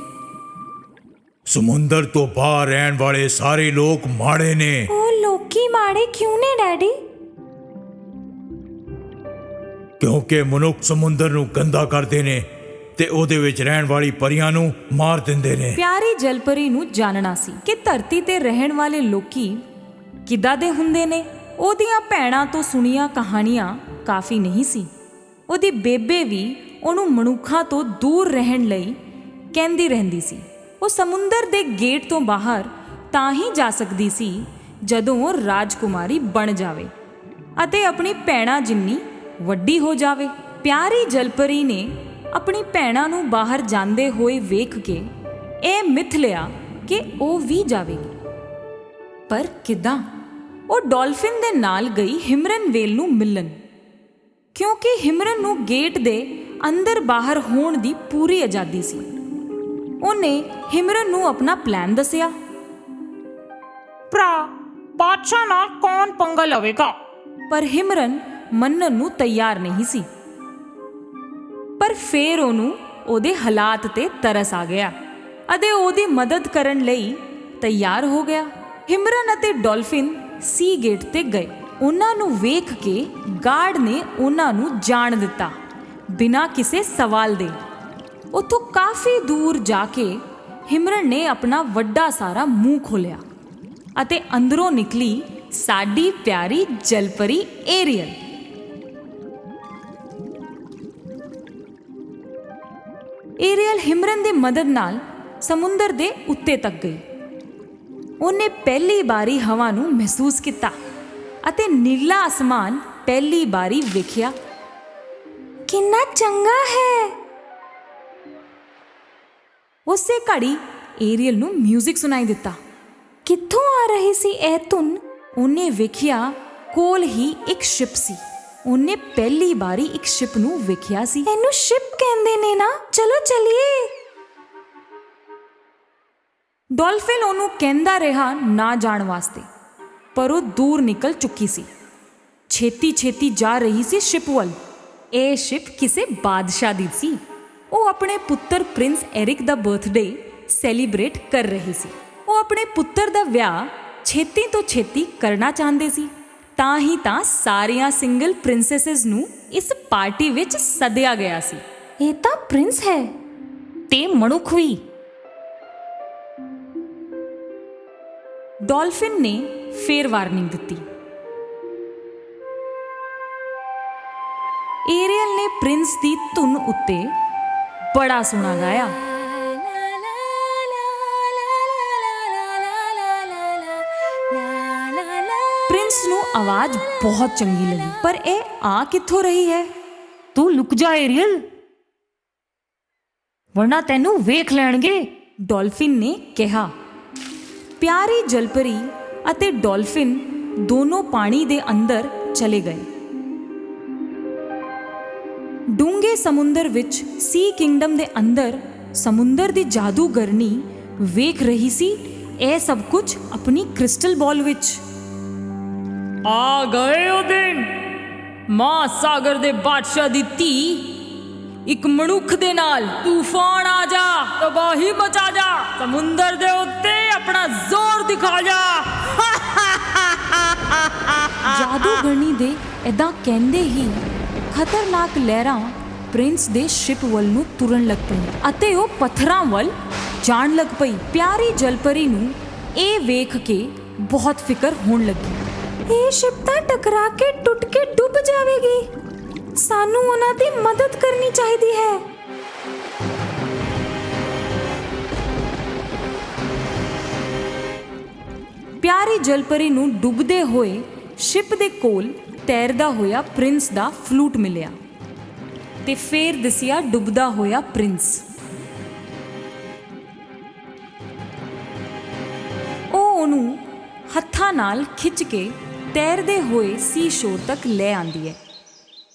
ਸਮੁੰਦਰ ਤੋਂ ਬਾਹਰ ਰਹਿਣ ਵਾਲੇ ਸਾਰੇ ਲੋਕ ਮਾੜੇ ਨੇ। ਉਹ ਲੋਕੀ ਮਾੜੇ ਕਿਉਂ ਨੇ ਡੈਡੀ? ਕਿਉਂਕਿ ਮਨੁੱਖ ਸਮੁੰਦਰ ਨੂੰ ਗੰਦਾ ਕਰਦੇ ਨੇ ਤੇ ਉਹਦੇ ਵਿੱਚ ਰਹਿਣ ਵਾਲੀ ਪਰੀਆਂ ਨੂੰ ਮਾਰ ਦਿੰਦੇ ਨੇ। ਪਿਆਰੀ ਜਲਪਰੀ ਨੂੰ ਜਾਣਨਾ ਸੀ ਕਿ ਧਰਤੀ ਤੇ ਰਹਿਣ ਵਾਲੇ ਲੋਕੀ ਕਿੱਦਾਂ ਦੇ ਹੁੰਦੇ ਨੇ। ਉਹਦੀਆਂ ਭੈਣਾਂ ਤੋਂ ਸੁਣੀਆਂ ਕਹਾਣੀਆਂ ਕਾਫੀ ਨਹੀਂ ਸੀ। ਉਹਦੀ ਬੇਬੇ ਵੀ ਉਹਨੂੰ ਮਨੁੱਖਾਂ ਤੋਂ ਦੂਰ ਰਹਿਣ ਲਈ ਕਹਿੰਦੀ ਰਹਿੰਦੀ ਸੀ। ਉਹ ਸਮੁੰਦਰ ਦੇ ਗੇਟ ਤੋਂ ਬਾਹਰ ਤਾਂ ਹੀ ਜਾ ਸਕਦੀ ਸੀ ਜਦੋਂ ਉਹ ਰਾਜਕੁਮਾਰੀ ਬਣ ਜਾਵੇ ਅਤੇ ਆਪਣੀ ਭੈਣਾਂ ਜਿੰਨੀ ਵੱਡੀ ਹੋ ਜਾਵੇ। ਪਿਆਰੀ ਜਲਪਰੀ ਨੇ ਆਪਣੀ ਭੈਣਾਂ ਨੂੰ ਬਾਹਰ ਜਾਂਦੇ ਹੋਏ ਵੇਖ ਕੇ ਇਹ ਮਿੱਥ ਲਿਆ ਕਿ ਉਹ ਵੀ ਜਾਵੇਗੀ। ਪਰ ਕਿੱਦਾਂ? ਉਹ ਡੌਲਫਿਨ ਦੇ ਨਾਲ ਗਈ ਹਿਮਰਨ ਵੇਲ ਨੂੰ ਮਿਲਣ, ਕਿਉਂਕਿ ਹਿਮਰਨ ਨੂੰ ਗੇਟ ਦੇ ਅੰਦਰ ਬਾਹਰ ਹੋਣ ਦੀ ਪੂਰੀ ਆਜ਼ਾਦੀ ਸੀ। ਉਹਨੇ ਹਿਮਰਨ ਨੂੰ ਆਪਣਾ ਪਲਾਨ ਦੱਸਿਆ। ਭਰਾ, ਬਾਦਸ਼ਾਹ ਨਾਲ ਕੌਣ ਪੰਗਾ ਲਵੇਗਾ? ਪਰ ਹਿਮਰਨ ਮੰਨਣ ਨੂੰ ਤਿਆਰ ਨਹੀਂ ਸੀ। ਪਰ ਫੇਰ ਉਹਨੂੰ ਉਹਦੇ ਹਾਲਾਤ ਤੇ ਤਰਸ ਆ ਗਿਆ ਅਤੇ ਉਹਦੀ ਮਦਦ ਕਰਨ ਲਈ ਤਿਆਰ ਹੋ ਗਿਆ। ਹਿਮਰਨ ਅਤੇ ਡਾਲਫਿਨ ਸੀ ਗੇਟ ਤੇ ਗਏ। ਉਹਨਾਂ ਨੂੰ ਵੇਖ ਕੇ ਗਾਰਡ ਨੇ ਉਹਨਾਂ ਨੂੰ ਜਾਣ ਦਿੱਤਾ ਬਿਨਾਂ ਕਿਸੇ ਸਵਾਲ ਦੇ। ਉੱਥੋਂ ਕਾਫੀ ਦੂਰ ਜਾ ਕੇ ਹਿਮਰਨ ਨੇ ਆਪਣਾ ਵੱਡਾ ਸਾਰਾ ਮੂੰਹ ਖੋਲ੍ਹਿਆ ਅਤੇ ਅੰਦਰੋਂ ਨਿਕਲੀ ਸਾਡੀ ਪਿਆਰੀ ਜਲਪਰੀ ਏਰੀਅਲ। ਏਰੀਅਲ ਹਿਮਰਨ ਦੀ ਮਦਦ ਨਾਲ ਸਮੁੰਦਰ ਦੇ ਉੱਤੇ ਤੱਕ ਗਈ। ਉਹਨੇ ਪਹਿਲੀ ਵਾਰੀ ਹਵਾ ਨੂੰ ਮਹਿਸੂਸ ਕੀਤਾ ਅਤੇ ਨੀਲਾ ਅਸਮਾਨ ਪਹਿਲੀ ਵਾਰੀ ਵੇਖਿਆ। ਕਿੰਨਾ ਚੰਗਾ ਹੈ। ਉਸੇ ਘੜੀ ਏਰੀਅਲ ਨੂੰ ਮਿਊਜ਼ਿਕ ਸੁਣਾਈ ਦਿੱਤਾ। ਕਿੱਥੋਂ ਆ ਰਹੀ ਸੀ ਇਹ ਧੁਨ? ਉਹਨੇ ਵੇਖਿਆ ਕੋਲ ਹੀ ਇੱਕ ਸ਼ਿਪ ਸੀ। ਉਹਨੇ ਪਹਿਲੀ ਵਾਰੀ ਇੱਕ ਸ਼ਿਪ ਨੂੰ ਵੇਖਿਆ ਸੀ। ਇਹਨੂੰ ਸ਼ਿਪ ਕਹਿੰਦੇ ਨੇ ਨਾ, ਚਲੋ ਚਲੀਏ। ਡਾਲਫਿਨ ਉਹਨੂੰ ਕਹਿੰਦਾ ਰਿਹਾ ਨਾ ਜਾਣ ਵਾਸਤੇ, ਪਰ ਉਹ ਦੂਰ ਨਿਕਲ ਚੁੱਕੀ ਸੀ। ਛੇਤੀ ਛੇਤੀ ਜਾ ਰਹੀ ਸੀ ਸ਼ਿਪ ਵੱਲ। ਇਹ ਸ਼ਿਪ ਕਿਸੇ ਬਾਦਸ਼ਾਹ ਦੀ ਸੀ। ਉਹ ਆਪਣੇ ਪੁੱਤਰ ਪ੍ਰਿੰਸ ਐਰਿਕ ਦਾ ਬਰਥਡੇ ਸੈਲੀਬ੍ਰੇਟ ਕਰ ਰਹੀ ਸੀ। ਉਹ ਆਪਣੇ ਪੁੱਤਰ ਦਾ ਵਿਆਹ ਛੇਤੀ ਤੋਂ ਛੇਤੀ ਕਰਨਾ ਚਾਹੁੰਦੇ ਸੀ। ਤਾਂ ਹੀ ਤਾਂ ਸਾਰੀਆਂ ਸਿੰਗਲ ਪ੍ਰਿੰਸੈਸਸ ਨੂੰ ਇਸ ਪਾਰਟੀ ਵਿੱਚ ਸੱਦਿਆ ਗਿਆ ਸੀ। ਇਹ ਤਾਂ ਪ੍ਰਿੰਸ ਹੈ ਤੇ ਮਨੁੱਖ ਵੀ। ਡਾਲਫਿਨ ਨੇ ਫੇਰ ਵਾਰਨਿੰਗ ਦਿੱਤੀ। ਏਰੀਅਲ ਨੇ ਪ੍ਰਿੰਸ ਦੀ ਧੁਨ ਉੱਤੇ ਬੜਾ ਸੋਹਣਾ ਗਾਇਆ। ਪ੍ਰਿੰਸ ਨੂੰ ਆਵਾਜ਼ ਬਹੁਤ ਚੰਗੀ ਲੱਗੀ, ਪਰ ਇਹ ਆ ਕਿੱਥੋਂ ਰਹੀ ਹੈ? ਤੂੰ ਲੁਕ ਜਾ ਏਰੀਅਲ, ਵਰਨਾ ਤੈਨੂੰ ਵੇਖ ਲੈਣਗੇ, ਡਾਲਫਿਨ ਨੇ ਕਿਹਾ। ਪਿਆਰੀ ਜਲਪਰੀ ਅਤੇ ਡਾਲਫਿਨ ਦੋਨੋਂ ਪਾਣੀ ਦੇ ਅੰਦਰ ਚਲੇ ਗਏ। ਡੂੰਘੇ ਸਮੁੰਦਰ ਵਿੱਚ ਸੀ ਕਿੰਗਡਮ ਦੇ ਅੰਦਰ ਸਮੁੰਦਰ ਦੀ ਜਾਦੂਗਰਨੀ ਵੇਖ ਰਹੀ ਸੀ ਇਹ ਸਭ ਕੁਝ ਆਪਣੀ ਕ੍ਰਿਸਟਲ ਬਾਲ ਵਿੱਚ। ਆ ਗਏ ਉਹ ਦਿਨ, ਮਾਂ ਸਾਗਰ ਦੇ ਬਾਦਸ਼ਾਹ ਦੀ ਧੀ। ਇੱਕ ਮਨੁੱਖ ਦੇ ਨਾਲ ਤੂਫਾਨ ਆ ਜਾ, ਤਬਾਹੀ ਮਚਾ ਜਾ, ਸਮੁੰਦਰ ਦੇ ਉੱਤੇ ਆਪਣਾ ਜ਼ੋਰ ਦਿਖਾ ਜਾ। ਜਾਦੂਗਰਨੀ ਦੇ ਏਦਾਂ ਕਹਿੰਦੇ ਹੀ ਖਤਰਨਾਕ ਲਹਿਰਾਂ ਪ੍ਰਿੰਸ ਦੇ ਸ਼ਿਪ ਵੱਲ ਨੂੰ ਤੁਰਨ ਲੱਗ ਪਈਆਂ ਅਤੇ ਉਹ ਪੱਥਰਾਂ ਵੱਲ ਜਾਣ ਲੱਗ ਪਈ। ਪਿਆਰੀ ਜਲਪਰੀ ਨੂੰ ਇਹ ਵੇਖ ਕੇ ਬਹੁਤ ਫਿਕਰ ਹੋਣ ਲੱਗੀ। ਇਹ ਸ਼ਿਪ ਤਾਂ ਟਕਰਾ ਕੇ ਟੁੱਟ ਕੇ ਡੁੱਬ ਜਾਵੇਗੀ। ਸਾਨੂੰ ਉਹਨਾਂ ਦੀ ਮਦਦ ਕਰਨੀ ਚਾਹੀਦੀ ਹੈ। ਪਿਆਰੀ ਜਲਪਰੀ ਨੂੰ ਡੁੱਬਦੇ ਹੋਏ ਸ਼ਿਪ ਦੇ ਕੋਲ ਤੈਰਦਾ ਹੋਇਆ ਪ੍ਰਿੰਸ ਦਾ ਫਲੂਟ ਮਿਲਿਆ ਤੇ ਫੇਰ ਦਿਸਿਆ ਡੁੱਬਦਾ ਹੋਇਆ ਪ੍ਰਿੰਸ। ਉਹ ਉਹਨੂੰ ਹੱਥਾਂ ਨਾਲ ਖਿੱਚ ਕੇ ਤੈਰਦੇ ਹੋਏ ਸੀ ਸ਼ੋਰ ਤੱਕ ਲੈ ਆਂਦੀ ਹੈ।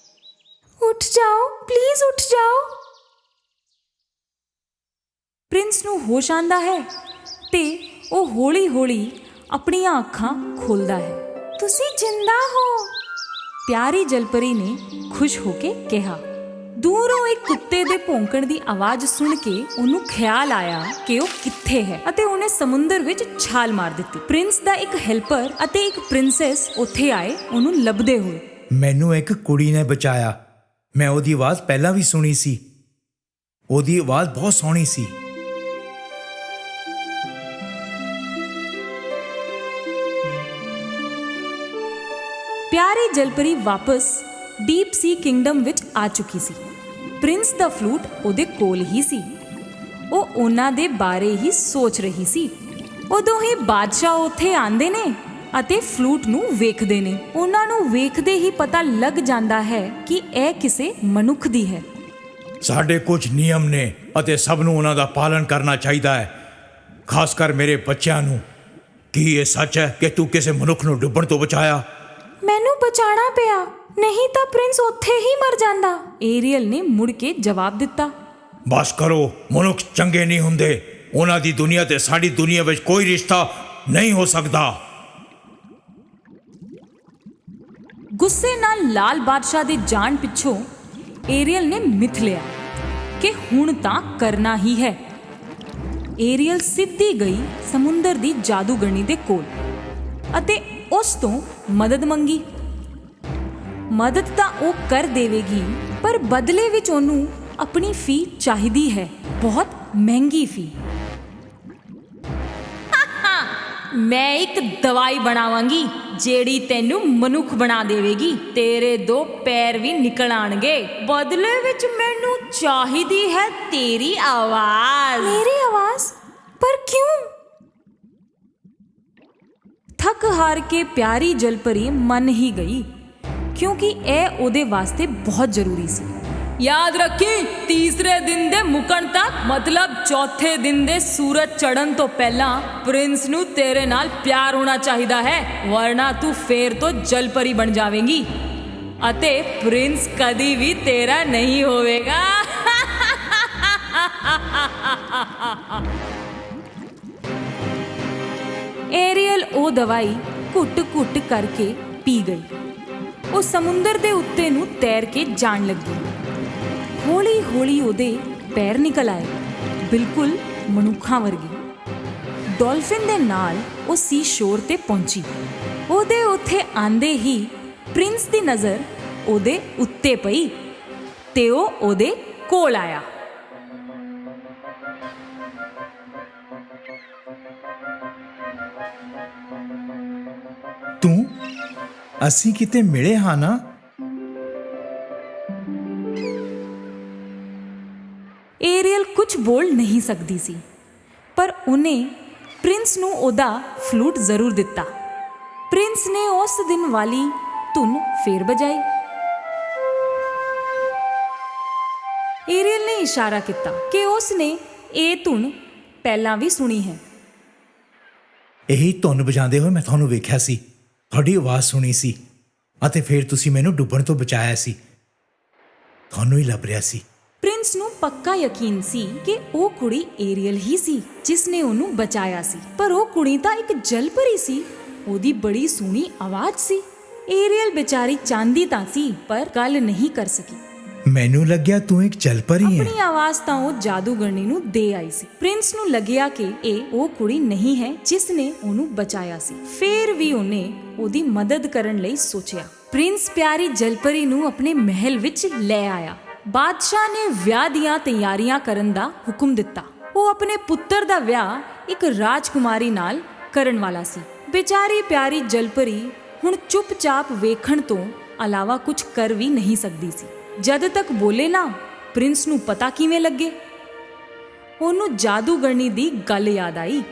ਉੱਠ ਜਾਓ, ਪਲੀਜ਼ ਉੱਠ ਜਾਓ। ਪ੍ਰਿੰਸ ਨੂੰ ਹੋਸ਼ ਆਂਦਾ ਹੈ ਤੇ ਉਹ ਹੌਲੀ-ਹੌਲੀ ਆਪਣੀਆਂ ਅੱਖਾਂ ਖੋਲਦਾ ਹੈ। ਤੁਸੀਂ ਜਿੰਦਾ ਹੋ, ਪਿਆਰੀ ਜਲਪਰੀ ਨੇ ਖੁਸ਼ ਹੋ ਕੇ ਕਿਹਾ। ਦੂਰੋਂ ਇੱਕ ਕੁੱਤੇ ਦੇ ਭੌਂਕਣ ਦੀ ਆਵਾਜ਼ ਸੁਣ ਕੇ ਉਹਨੂੰ ਖਿਆਲ ਆਇਆ ਕਿ ਉਹ ਕਿੱਥੇ ਹੈ ਅਤੇ ਉਹਨੇ ਸਮੁੰਦਰ ਵਿੱਚ ਛਾਲ ਮਾਰ ਦਿੱਤੀ। ਪ੍ਰਿੰਸ ਦਾ ਇੱਕ ਹੈਲਪਰ ਅਤੇ ਇੱਕ ਪ੍ਰਿੰਸੈਸ ਉੱਥੇ ਆਏ ਉਹਨੂੰ ਲੱਭਦੇ ਹੋਏ। ਮੈਨੂੰ ਇੱਕ ਕੁੜੀ ਨੇ ਬਚਾਇਆ। ਮੈਂ ਉਹਦੀ ਆਵਾਜ਼ ਪਹਿਲਾਂ ਵੀ ਸੁਣੀ ਸੀ। ਉਹਦੀ ਆਵਾਜ਼ ਬਹੁਤ ਸੋਹਣੀ ਸੀ। ਪਿਆਰੀ ਜਲਪਰੀ ਵਾਪਸ ਡੀਪ ਸੀ ਕਿੰਗਡਮ ਵਿੱਚ ਆ ਚੁੱਕੀ ਸੀ। ਪ੍ਰਿੰਸ ਦਾ ਫਲੂਟ ਉਹਦੇ ਕੋਲ ਹੀ ਸੀ। ਉਹ ਉਹਨਾਂ ਦੇ ਬਾਰੇ ਹੀ ਸੋਚ ਰਹੀ ਸੀ। ਉਦੋਂ ਹੀ ਬਾਦਸ਼ਾਹ ਉੱਥੇ ਆਂਦੇ ਨੇ ਅਤੇ ਫਲੂਟ ਨੂੰ ਵੇਖਦੇ ਨੇ। ਉਹਨਾਂ ਨੂੰ ਵੇਖਦੇ ਹੀ ਪਤਾ ਲੱਗ ਜਾਂਦਾ ਹੈ ਕਿ ਇਹ ਕਿਸੇ ਮਨੁੱਖ ਦੀ ਹੈ। ਸਾਡੇ ਕੁਝ ਨਿਯਮ ਨੇ ਅਤੇ ਸਭ ਨੂੰ ਉਹਨਾਂ ਦਾ ਪਾਲਣ ਕਰਨਾ ਚਾਹੀਦਾ ਹੈ, ਖਾਸ ਕਰ ਮੇਰੇ ਬੱਚਿਆਂ ਨੂੰ। ਕੀ ਇਹ ਸੱਚ ਹੈ ਕਿ ਤੂੰ ਕਿਸੇ ਮਨੁੱਖ ਨੂੰ ਡੁੱਬਣ ਤੋਂ ਬਚਾਇਆ? ਮੈਨੂੰ ਬਚਾਣਾ ਪਿਆ, ਨਹੀਂ ਤਾਂ ਪ੍ਰਿੰਸ ਉੱਥੇ ਹੀ ਮਰ ਜਾਂਦਾ, ਏਰੀਅਲ ਨੇ ਮੁੜ ਕੇ ਜਵਾਬ ਦਿੱਤਾ। ਬਸ ਕਰੋ, ਮਨੁੱਖ ਚੰਗੇ ਨਹੀਂ ਹੁੰਦੇ। ਉਹਨਾਂ ਦੀ ਦੁਨੀਆ ਤੇ ਸਾਡੀ ਦੁਨੀਆ ਵਿੱਚ ਕੋਈ ਰਿਸ਼ਤਾ ਨਹੀਂ ਹੋ ਸਕਦਾ। ਗੁੱਸੇ ਨਾਲ ਲਾਲ ਬਾਦਸ਼ਾਹ ਦੇ ਜਾਣ ਪਿੱਛੋਂ ਏਰੀਅਲ ਨੇ ਮਿਥ ਲਿਆ ਕਿ ਹੁਣ ਤਾਂ ਕਰਨਾ ਹੀ ਹੈ। ਏਰੀਅਲ ਸਿੱਧੀ ਗਈ ਸਮੁੰਦਰ ਦੀ ਜਾਦੂਗਰਨੀ ਦੇ ਕੋਲ ਅਤੇ ਉਸ ਤੋਂ ਮਦਦ ਮੰਗੀ। ਮਦਦ ਤਾਂ ਉਹ ਕਰ ਦੇਵੇਗੀ, ਪਰ ਬਦਲੇ ਵਿੱਚ ਉਹਨੂੰ ਆਪਣੀ ਫੀ ਚਾਹੀਦੀ ਹੈ, ਬਹੁਤ ਮਹਿੰਗੀ ਫੀ। ਮੈਂ ਇੱਕ ਦਵਾਈ ਬਣਾਵਾਂਗੀ ਜਿਹੜੀ ਤੈਨੂੰ ਮਨੁੱਖ ਬਣਾ ਦੇਵੇਗੀ। ਤੇਰੇ 2 ਪੈਰ ਵੀ ਨਿਕਲ ਆਣਗੇ। ਬਦਲੇ ਵਿੱਚ ਮੈਨੂੰ ਚਾਹੀਦੀ ਹੈ ਤੇਰੀ ਆਵਾਜ਼। ਮੇਰੀ ਆਵਾਜ਼? ਪਰ ਕਿਉਂ? ਥੱਕ ਹਾਰ ਕੇ ਪਿਆਰੀ ਜਲਪਰੀ ਮੰਨ ਹੀ ਗਈ, ਕਿਉਂਕਿ ਇਹ ਉਹਦੇ ਵਾਸਤੇ ਬਹੁਤ ਜ਼ਰੂਰੀ ਸੀ। ਯਾਦ ਰੱਖੀ, ਤੀਸਰੇ ਦਿਨ ਦੇ ਮੁੱਕਣ ਤੱਕ, ਮਤਲਬ ਚੌਥੇ ਦਿਨ ਦੇ ਸੂਰਜ ਚੜ੍ਹਨ ਤੋਂ ਪਹਿਲਾਂ ਪ੍ਰਿੰਸ ਨੂੰ ਤੇਰੇ ਨਾਲ ਪਿਆਰ ਹੋਣਾ ਚਾਹੀਦਾ ਹੈ, ਵਰਨਾ ਤੂੰ ਫੇਰ ਤੋਂ ਜਲਪਰੀ ਬਣ ਜਾਵੇਂਗੀ ਅਤੇ ਪ੍ਰਿੰਸ ਕਦੀ ਵੀ ਤੇਰਾ ਨਹੀਂ ਹੋਵੇਗਾ। ਏਰੀਅਲ ਉਹ ਦਵਾਈ ਘੁੱਟ-ਘੁੱਟ ਕਰਕੇ ਪੀ ਗਈ। ਉਹ ਸਮੁੰਦਰ ਦੇ ਉੱਤੇ ਨੂੰ ਤੈਰ ਕੇ ਜਾਣ ਲੱਗੀ। ਹੌਲੀ-ਹੌਲੀ ਉਹਦੇ ਪੈਰ ਨਿਕਲ ਆਏ, ਬਿਲਕੁਲ ਮਨੁੱਖਾਂ ਵਰਗੇ। ਡੌਲਫਿਨ ਦੇ ਨਾਲ ਉਹ ਸੀ ਸ਼ੋਰ ਤੇ ਪਹੁੰਚੀ। ਉਹਦੇ ਉੱਥੇ ਆਂਦੇ ਹੀ ਪ੍ਰਿੰਸ ਦੀ ਨਜ਼ਰ ਉਹਦੇ ਉੱਤੇ ਪਈ ਤੇ ਉਹ ਉਹਦੇ ਕੋਲ ਆਇਆ। ਤੂੰ ਅਸੀਂ ਕਿਤੇ ਮਿਲੇ ਹਾਂ ਨਾ? ਏਰੀਅਲ ਕੁਝ ਬੋਲ ਨਹੀਂ ਸਕਦੀ ਸੀ, ਪਰ ਉਹਨੇ ਪ੍ਰਿੰਸ ਨੂੰ ਉਹਦਾ ਫਲੂਟ ਜ਼ਰੂਰ ਦਿੱਤਾ। ਪ੍ਰਿੰਸ ਨੇ ਉਸ ਦਿਨ ਵਾਲੀ ਧੁਨ ਫੇਰ ਬਜਾਈ। ਏਰੀਅਲ ਨੇ ਇਸ਼ਾਰਾ ਕੀਤਾ ਕਿ ਉਸ ਨੇ ਇਹ ਧੁਨ ਪਹਿਲਾਂ ਵੀ ਸੁਣੀ ਹੈ। ਇਹੀ ਧੁਨ ਵਜਾਉਂਦੇ ਹੋਏ ਮੈਂ ਤੁਹਾਨੂੰ ਵੇਖਿਆ ਸੀ, ਤੁਹਾਡੀ ਆਵਾਜ਼ ਸੁਣੀ ਸੀ ਅਤੇ ਫਿਰ ਤੁਸੀਂ ਮੈਨੂੰ ਡੁੱਬਣ ਤੋਂ ਬਚਾਇਆ ਸੀ। ਤੁਹਾਨੂੰ ਹੀ ਲੱਭ ਰਿਹਾ ਸੀ। ਪ੍ਰਿੰਸ ਨੂੰ ਪੱਕਾ ਯਕੀਨ ਸੀ ਕਿ ਉਹ ਕੁੜੀ ਏਰੀਅਲ ਹੀ ਸੀ ਜਿਸ ਨੇ ਉਹਨੂੰ ਬਚਾਇਆ ਸੀ, ਪਰ ਉਹ ਕੁੜੀ ਤਾਂ ਇੱਕ ਜਲਪਰੀ ਸੀ। ਉਹਦੀ ਬੜੀ ਸੋਹਣੀ ਆਵਾਜ਼ ਸੀ। ਏਰੀਅਲ ਵਿਚਾਰੀ ਚਾਹੁੰਦੀ ਤਾਂ ਸੀ, ਪਰ ਗੱਲ ਨਹੀਂ ਕਰ ਸਕੀ। ਮੈਨੂੰ ਲੱਗਿਆ ਤੂੰ ਇੱਕ ਜਲਪਰੀ ਹੈ। ਆਪਣੀ ਆਵਾਜ਼ ਤਾਂ ਉਹ ਜਾਦੂਗਰਨੀ ਨੂੰ ਦੇ ਆਈ ਸੀ। ਪ੍ਰਿੰਸ ਨੂੰ ਲੱਗਿਆ ਕਿ ਇਹ ਉਹ ਕੁੜੀ ਨਹੀਂ ਹੈ ਜਿਸ ਨੇ ਉਹਨੂੰ ਬਚਾਇਆ ਸੀ। ਫੇਰ ਵੀ ਉਹਨੇ ਉਹਦੀ ਮਦਦ ਕਰਨ ਲਈ ਸੋਚਿਆ। ਪ੍ਰਿੰਸ ਪਿਆਰੀ ਜਲਪਰੀ ਨੂੰ ਆਪਣੇ ਮਹਿਲ ਵਿੱਚ ਲੈ ਆਇਆ। ਬਾਦਸ਼ਾਹ ਨੇ ਵਿਆਹ ਦੀਆਂ ਤਿਆਰੀਆਂ ਕਰਨ ਦਾ ਹੁਕਮ ਦਿੱਤਾ। ਉਹ ਆਪਣੇ ਪੁੱਤਰ ਦਾ ਵਿਆਹ ਇੱਕ ਰਾਜਕੁਮਾਰੀ ਨਾਲ ਕਰਨ ਵਾਲਾ ਸੀ। ਵਿਚਾਰੀ ਪਿਆਰੀ ਜਲਪਰੀ ਹੁਣ ਚੁੱਪਚਾਪ ਵੇਖਣ ਤੋਂ ਇਲਾਵਾ ਕੁਝ ਕਰ ਵੀ ਨਹੀਂ ਸਕਦੀ ਸੀ। ਜਦ ਤੱਕ ਬੋਲੇ ਨਾ, ਪ੍ਰਿੰਸ ਨੂੰ ਪਤਾ ਕਿਵੇਂ ਲੱਗੇ? ਉਹਨੂੰ ਜਾਦੂਗਰਨੀ ਦੀ ਗੱਲ ਯਾਦ ਆਈ।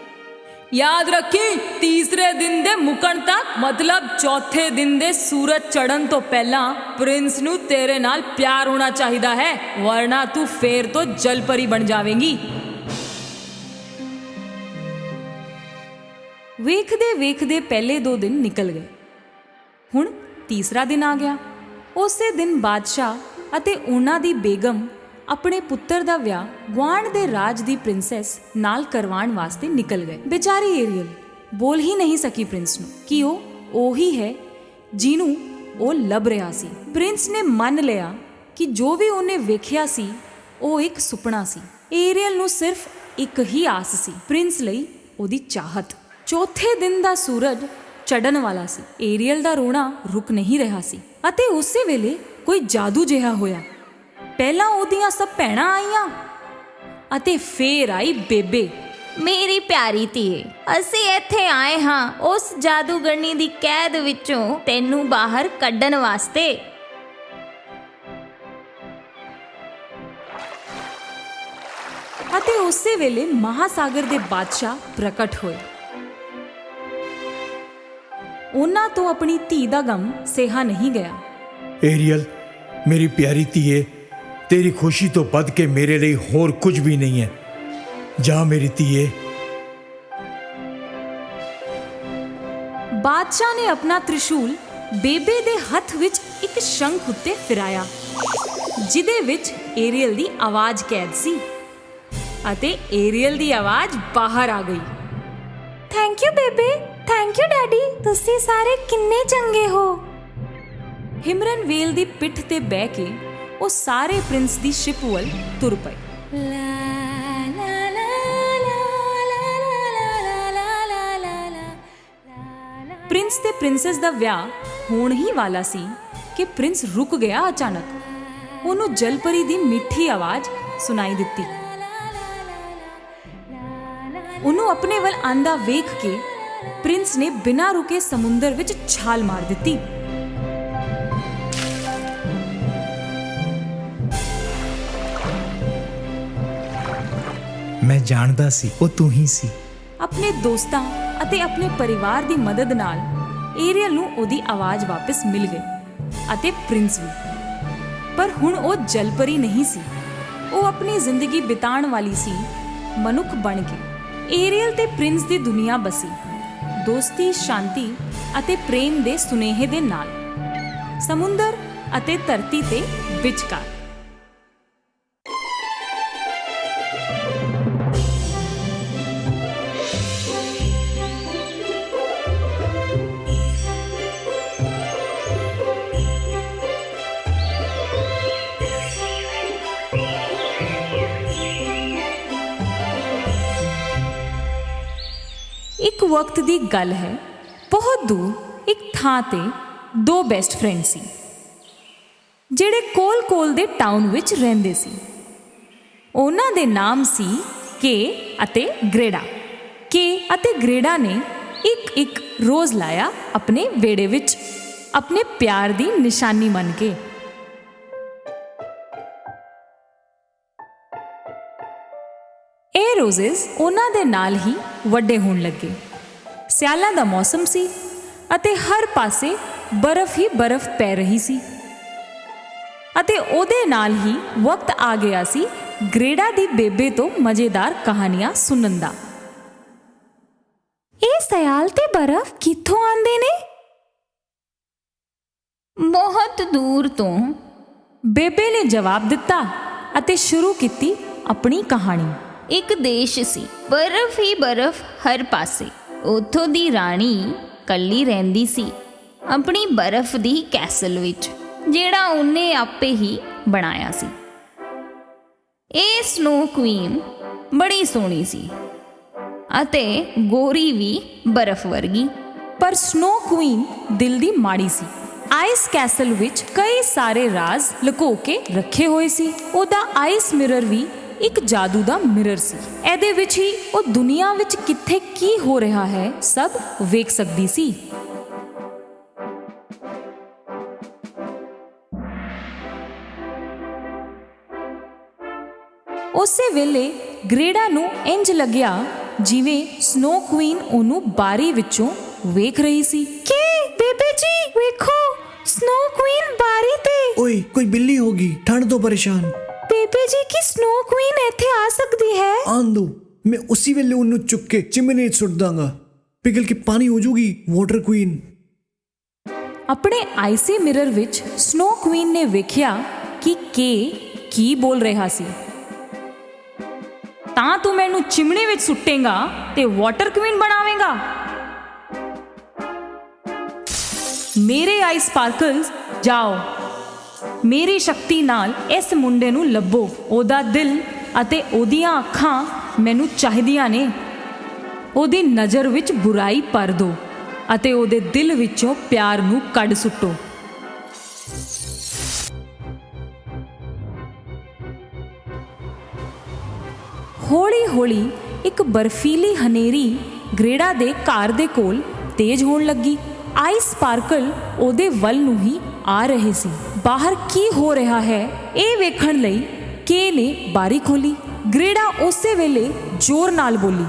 ਯਾਦ ਰੱਖੀ, ਤੀਸਰੇ ਦਿਨ ਦੇ ਮੁੱਕਣ ਤੱਕ, ਮਤਲਬ ਚੌਥੇ ਦਿਨ ਦੇ ਸੂਰਜ ਚੜ੍ਹਨ ਤੋਂ ਪਹਿਲਾਂ ਪ੍ਰਿੰਸ ਨੂੰ ਤੇਰੇ ਨਾਲ ਪਿਆਰ ਹੋਣਾ ਚਾਹੀਦਾ ਹੈ, ਵਰਨਾ ਤੂੰ ਫੇਰ ਤੋਂ ਜਲਪਰੀ ਬਣ ਜਾਵੇਂਗੀ। ਵੇਖਦੇ ਵੇਖਦੇ ਪਹਿਲੇ 2 ਦਿਨ ਨਿਕਲ ਗਏ। ਹੁਣ ਤੀਸਰਾ ਦਿਨ ਆ ਗਿਆ। ਉਸੇ ਦਿਨ ਬਾਦਸ਼ਾਹ ਅਤੇ ਉਹਨਾਂ ਦੀ ਬੇਗਮ ਆਪਣੇ ਪੁੱਤਰ ਦਾ ਵਿਆਹ ਗੁਆਂਢ ਦੇ ਰਾਜ ਦੀ ਪ੍ਰਿੰਸੈਸ ਨਾਲ ਕਰਵਾਉਣ ਵਾਸਤੇ ਨਿਕਲ ਗਏ। ਵਿਚਾਰੀ ਏਰੀਅਲ ਬੋਲ ਹੀ ਨਹੀਂ ਸਕੀ ਪ੍ਰਿੰਸ ਨੂੰ ਕਿ ਉਹ ਉਹੀ ਹੈ ਜਿਹਨੂੰ ਉਹ ਲੱਭ ਰਿਹਾ ਸੀ। ਪ੍ਰਿੰਸ ਨੇ ਮੰਨ ਲਿਆ ਕਿ ਜੋ ਵੀ ਉਹਨੇ ਵੇਖਿਆ ਸੀ ਉਹ ਇੱਕ ਸੁਪਨਾ ਸੀ। ਏਰੀਅਲ ਨੂੰ ਸਿਰਫ ਇੱਕ ਹੀ ਆਸ ਸੀ, ਪ੍ਰਿੰਸ ਲਈ ਉਹਦੀ ਚਾਹਤ। ਚੌਥੇ ਦਿਨ ਦਾ ਸੂਰਜ ਚੜ੍ਹਨ ਵਾਲਾ ਸੀ। ਏਰੀਅਲ ਦਾ ਰੋਣਾ ਰੁਕ ਨਹੀਂ ਰਿਹਾ ਸੀ ਅਤੇ ਉਸੇ ਵੇਲੇ ਕੋਈ ਜਾਦੂ ਜਿਹਾ ਹੋਇਆ। ਪਹਿਲਾਂ ਉਹਦੀਆਂ ਸਭ ਭੈਣਾਂ ਆਈਆਂ ਅਤੇ ਫੇਰ ਆਈ ਬੇਬੇ। ਮੇਰੀ ਪਿਆਰੀ ਧੀਏ, ਅਸੀਂ ਇੱਥੇ ਆਏ ਹਾਂ ਉਸ ਜਾਦੂਗਰਨੀ ਦੀ ਕੈਦ ਵਿੱਚੋਂ ਤੈਨੂੰ ਬਾਹਰ ਕੱਢਣ ਵਾਸਤੇ। ਅਤੇ ਉਸੇ ਵੇਲੇ ਮਹਾਸਾਗਰ ਦੇ ਬਾਦਸ਼ਾਹ ਪ੍ਰਗਟ ਹੋਏ। ਉਹਨਾਂ ਤੋਂ ਆਪਣੀ ਧੀ ਦਾ ਗਮ ਸਹਿਆ ਨਹੀਂ ਗਿਆ। ਏਰੀਅਲ, ਮੇਰੀ ਪਿਆਰੀ ਧੀਏ, ਤੇਰੀ ਖੁਸ਼ੀ ਤੋਂ ਵੱਧ ਕੇ ਮੇਰੇ ਲਈ ਹੋਰ ਕੁਝ ਵੀ ਨਹੀਂ ਹੈ। ਜਾ ਮੇਰੀ ਧੀਏ। ਬਾਦਸ਼ਾਹ ਨੇ ਆਪਣਾ ਤ੍ਰਿਸ਼ੂਲ ਬੇਬੇ ਦੇ ਹੱਥ ਵਿੱਚ ਇੱਕ ਸ਼ੰਖ ਉੱਤੇ ਫਿਰਾਇਆ, ਜਿਹਦੇ ਵਿੱਚ ਏਰੀਅਲ ਦੀ ਆਵਾਜ਼ ਕੈਦ ਸੀ ਅਤੇ ਏਰੀਅਲ ਦੀ ਆਵਾਜ਼ ਬਾਹਰ ਆ ਗਈ। ਥੈਂਕ ਯੂ ਬੇਬੇ, ਥੈਂਕ ਯੂ ਡੈਡੀ, ਤੁਸੀਂ ਸਾਰੇ ਕਿੰਨੇ ਚੰਗੇ ਹੋ। ਹਿਮਰਨ ਵੇਲ ਦੀ ਪਿੱਠ ਤੇ ਬਹਿ ਕੇ ਉਹ ਸਾਰੇ ਪ੍ਰਿੰਸ ਦੀ ਸ਼ਿਪ ਵੱਲ ਤੁਰ ਪਏ। ਪ੍ਰਿੰਸ ਤੇ ਪ੍ਰਿੰਸੈਸ ਦਾ ਵਿਆਹ ਹੋਣ ਹੀ ਵਾਲਾ ਸੀ ਕਿ ਪ੍ਰਿੰਸ ਰੁਕ ਗਿਆ ਅਚਾਨਕ। ਉਹਨੂੰ ਜਲਪਰੀ ਦੀ ਮਿੱਠੀ ਆਵਾਜ਼ ਸੁਣਾਈ ਦਿੱਤੀ। ਉਹਨੂੰ ਆਪਣੇ ਵੱਲ ਆਂਦਾ ਵੇਖ ਕੇ ਪ੍ਰਿੰਸ ਨੇ ਬਿਨਾਂ ਰੁਕੇ ਸਮੁੰਦਰ ਵਿੱਚ ਛਾਲ ਮਾਰ ਦਿੱਤੀ। ਮੈਂ ਜਾਣਦਾ ਸੀ ਉਹ ਤੂੰ ਹੀ ਸੀ। ਆਪਣੇ ਦੋਸਤਾਂ ਅਤੇ ਆਪਣੇ ਪਰਿਵਾਰ ਦੀ ਮਦਦ ਨਾਲ ਏਰੀਅਲ ਨੂੰ ਉਹਦੀ ਆਵਾਜ਼ ਵਾਪਸ ਮਿਲ ਗਈ ਅਤੇ ਪ੍ਰਿੰਸ ਵੀ। ਪਰ ਹੁਣ ਉਹ ਜਲਪਰੀ ਨਹੀਂ ਸੀ, ਉਹ ਆਪਣੀ ਜ਼ਿੰਦਗੀ ਬਿਤਾਉਣ ਵਾਲੀ ਸੀ ਮਨੁੱਖ ਬਣ ਕੇ। ਏਰੀਅਲ ਤੇ ਪ੍ਰਿੰਸ ਦੀ ਦੁਨੀਆ ਬਸੀ, ਦੋਸਤੀ, ਸ਼ਾਂਤੀ ਅਤੇ ਪ੍ਰੇਮ ਦੇ ਸੁਨੇਹੇ ਦੇ ਨਾਲ, ਸਮੁੰਦਰ ਅਤੇ ਧਰਤੀ ਤੇ ਵਿਚਕਾਰ। ਇੱਕ ਵਕਤ ਦੀ ਗੱਲ ਹੈ, ਬਹੁਤ ਦੂਰ ਇੱਕ ਥਾਂ ਤੇ ਦੋ ਬੈਸਟ ਫਰੈਂਡ ਸੀ ਜਿਹੜੇ ਕੋਲ-ਕੋਲ ਦੇ ਟਾਊਨ ਵਿੱਚ ਰਹਿੰਦੇ ਸੀ। ਉਹਨਾਂ ਦੇ ਨਾਮ ਸੀ ਕੇ ਅਤੇ ਗ੍ਰੇਡਾ। ਕੇ ਅਤੇ ਗ੍ਰੇਡਾ ਨੇ ਇੱਕ ਰੋਜ਼ ਲਾਇਆ ਆਪਣੇ ਵਿਹੜੇ ਵਿੱਚ, ਆਪਣੇ ਪਿਆਰ ਦੀ ਨਿਸ਼ਾਨੀ ਮੰਨ ਕੇ। ਇਹ ਰੋਜ਼ਸ ਉਹਨਾਂ ਦੇ ਨਾਲ ਹੀ ਵੱਡੇ ਹੋਣ ਲੱਗੇ। ਸਿਆਲਾਂ ਦਾ ਮੌਸਮ ਸੀ ਅਤੇ ਹਰ ਪਾਸੇ ਬਰਫ਼ ਹੀ ਬਰਫ਼ ਪੈ ਰਹੀ ਸੀ ਅਤੇ ਉਹਦੇ ਨਾਲ ਹੀ ਵਕਤ ਆ ਗਿਆ ਸੀ ਗ੍ਰੇਡਾ ਦੀ ਬੇਬੇ ਤੋਂ ਮਜ਼ੇਦਾਰ ਕਹਾਣੀਆਂ ਸੁਣਨ ਦਾ। ਇਹ ਸਿਆਲ ਤੇ ਬਰਫ਼ ਕਿੱਥੋਂ ਆਉਂਦੇ ਨੇ? ਬਹੁਤ ਦੂਰ ਤੋਂ, ਬੇਬੇ ਨੇ ਜਵਾਬ ਦਿੱਤਾ ਅਤੇ ਸ਼ੁਰੂ ਕੀਤੀ ਆਪਣੀ ਕਹਾਣੀ। ਇੱਕ ਦੇਸ਼ ਸੀ, ਬਰਫ਼ ਹੀ ਬਰਫ਼ ਹਰ ਪਾਸੇ। ਉੱਥੋਂ ਦੀ ਰਾਣੀ ਕੱਲੀ ਰਹਿੰਦੀ ਸੀ ਆਪਣੀ ਬਰਫ਼ ਦੀ ਕੈਸਲ ਵਿੱਚ, ਜਿਹੜਾ ਉਹਨੇ ਆਪੇ ਹੀ ਬਣਾਇਆ ਸੀ। ਇਹ ਸਨੋ ਕੁਈਨ ਬੜੀ ਸੋਹਣੀ ਸੀ ਅਤੇ ਗੋਰੀ ਵੀ ਬਰਫ਼ ਵਰਗੀ। ਪਰ ਸਨੋ ਕੁਈਨ ਦਿਲ ਦੀ ਮਾੜੀ ਸੀ। ਆਈਸ ਕੈਸਲ ਵਿੱਚ ਕਈ ਸਾਰੇ ਰਾਜ਼ ਲੁਕੋ ਕੇ ਰੱਖੇ ਹੋਏ ਸੀ। ਉਹਦਾ ਆਈਸ ਮਿਰਰ ਵੀ ਇੱਕ ਜਾਦੂ ਦਾ ਮਿਰਰ ਸੀ। ਇਹਦੇ ਵਿੱਚ ਹੀ ਉਹ ਦੁਨੀਆ ਵਿੱਚ ਕਿੱਥੇ ਕੀ ਹੋ ਰਿਹਾ ਹੈ ਸਭ ਵੇਖ ਸਕਦੀ ਸੀ। ਉਸੇ ਵੇਲੇ ਗ੍ਰੇਡਾ ਨੂੰ ਇੰਜ ਲੱਗਿਆ ਜਿਵੇਂ ਸਨੋ ਕੁਈਨ ਉਹਨੂੰ ਬਾਰੀ ਵਿੱਚੋਂ ਵੇਖ ਰਹੀ ਸੀ। ਕੀ ਬੇਬੇ ਜੀ ਵੇਖੋ, ਸਨੋ ਕੁਈਨ ਬਾਰੀ ਤੇ। ਓਏ ਕੋਈ ਬਿੱਲੀ ਹੋਗੀ, ਠੰਡ ਤੋਂ ਪਰੇਸ਼ਾਨ। ਬੇਬੇ ਜੀ ਕੀ ਸਨੋ ਕੁਈਨ ਇੱਥੇ ਆ ਸਕਦੀ ਹੈ? ਆਉਣ ਦੋ, ਮੈਂ ਉसी ਵੇਲੇ ਉਹਨੂੰ ਚੁੱਕ ਕੇ ਚਿਮਨੇ 'ਚ ਸੁੱਟ ਦਾਂਗਾ, ਪਿਘਲ ਕੇ ਪਾਣੀ ਹੋ ਜਾਊਗੀ ਵਾਟਰ ਕੁਈਨ। ਆਪਣੇ ਆਈਸੀ ਮਿਰਰ ਵਿੱਚ ਸਨੋ ਕੁਈਨ ਨੇ ਵੇਖਿਆ ਕਿ ਕੀ ਬੋਲ ਰਿਹਾ ਸੀ। ਤਾਂ ਤੂੰ ਮੈਨੂੰ ਚਿਮਨੇ ਵਿੱਚ ਸੁੱਟੇਂਗਾ ਤੇ ਵਾਟਰ ਕੁਈਨ ਬਣਾਵੇਂਗਾ? ਮੇਰੇ ਆਈ ਸਪਾਰਕਲਸ, ਜਾਓ, ਮੇਰੀ ਸ਼ਕਤੀ ਨਾਲ ਇਸ ਮੁੰਡੇ ਨੂੰ ਲੱਭੋ। ਉਹਦਾ ਦਿਲ ਅਤੇ ਉਹਦੀਆਂ ਅੱਖਾਂ ਮੈਨੂੰ ਚਾਹੀਦੀਆਂ ਨੇ। ਉਹਦੀ ਨਜ਼ਰ ਵਿੱਚ ਬੁਰਾਈ ਭਰ ਦਿਓ ਅਤੇ ਉਹਦੇ ਦਿਲ ਵਿੱਚੋਂ ਪਿਆਰ ਨੂੰ ਕੱਢ ਸੁੱਟੋ। ਹੌਲੀ-ਹੌਲੀ ਇੱਕ ਬਰਫੀਲੀ ਹਨੇਰੀ ਗ੍ਰੇਡਾ ਦੇ ਘਰ ਦੇ ਕੋਲ ਤੇਜ਼ ਹੋਣ ਲੱਗੀ। ਆਈ ਸਪਾਰਕਲ ਉਹਦੇ ਵੱਲ ਨੂੰ ਹੀ ਆ ਰਹੇ ਸੀ। ਬਾਹਰ ਕੀ ਹੋ ਰਿਹਾ ਹੈ ਇਹ ਵੇਖਣ ਲਈ ਕੇ ਨੇ ਬਾਰੀ ਖੋਲੀ। ਗ੍ਰੇਡਾ ਉਸੇ ਵੇਲੇ ਜ਼ੋਰ ਨਾਲ ਬੋਲੀ,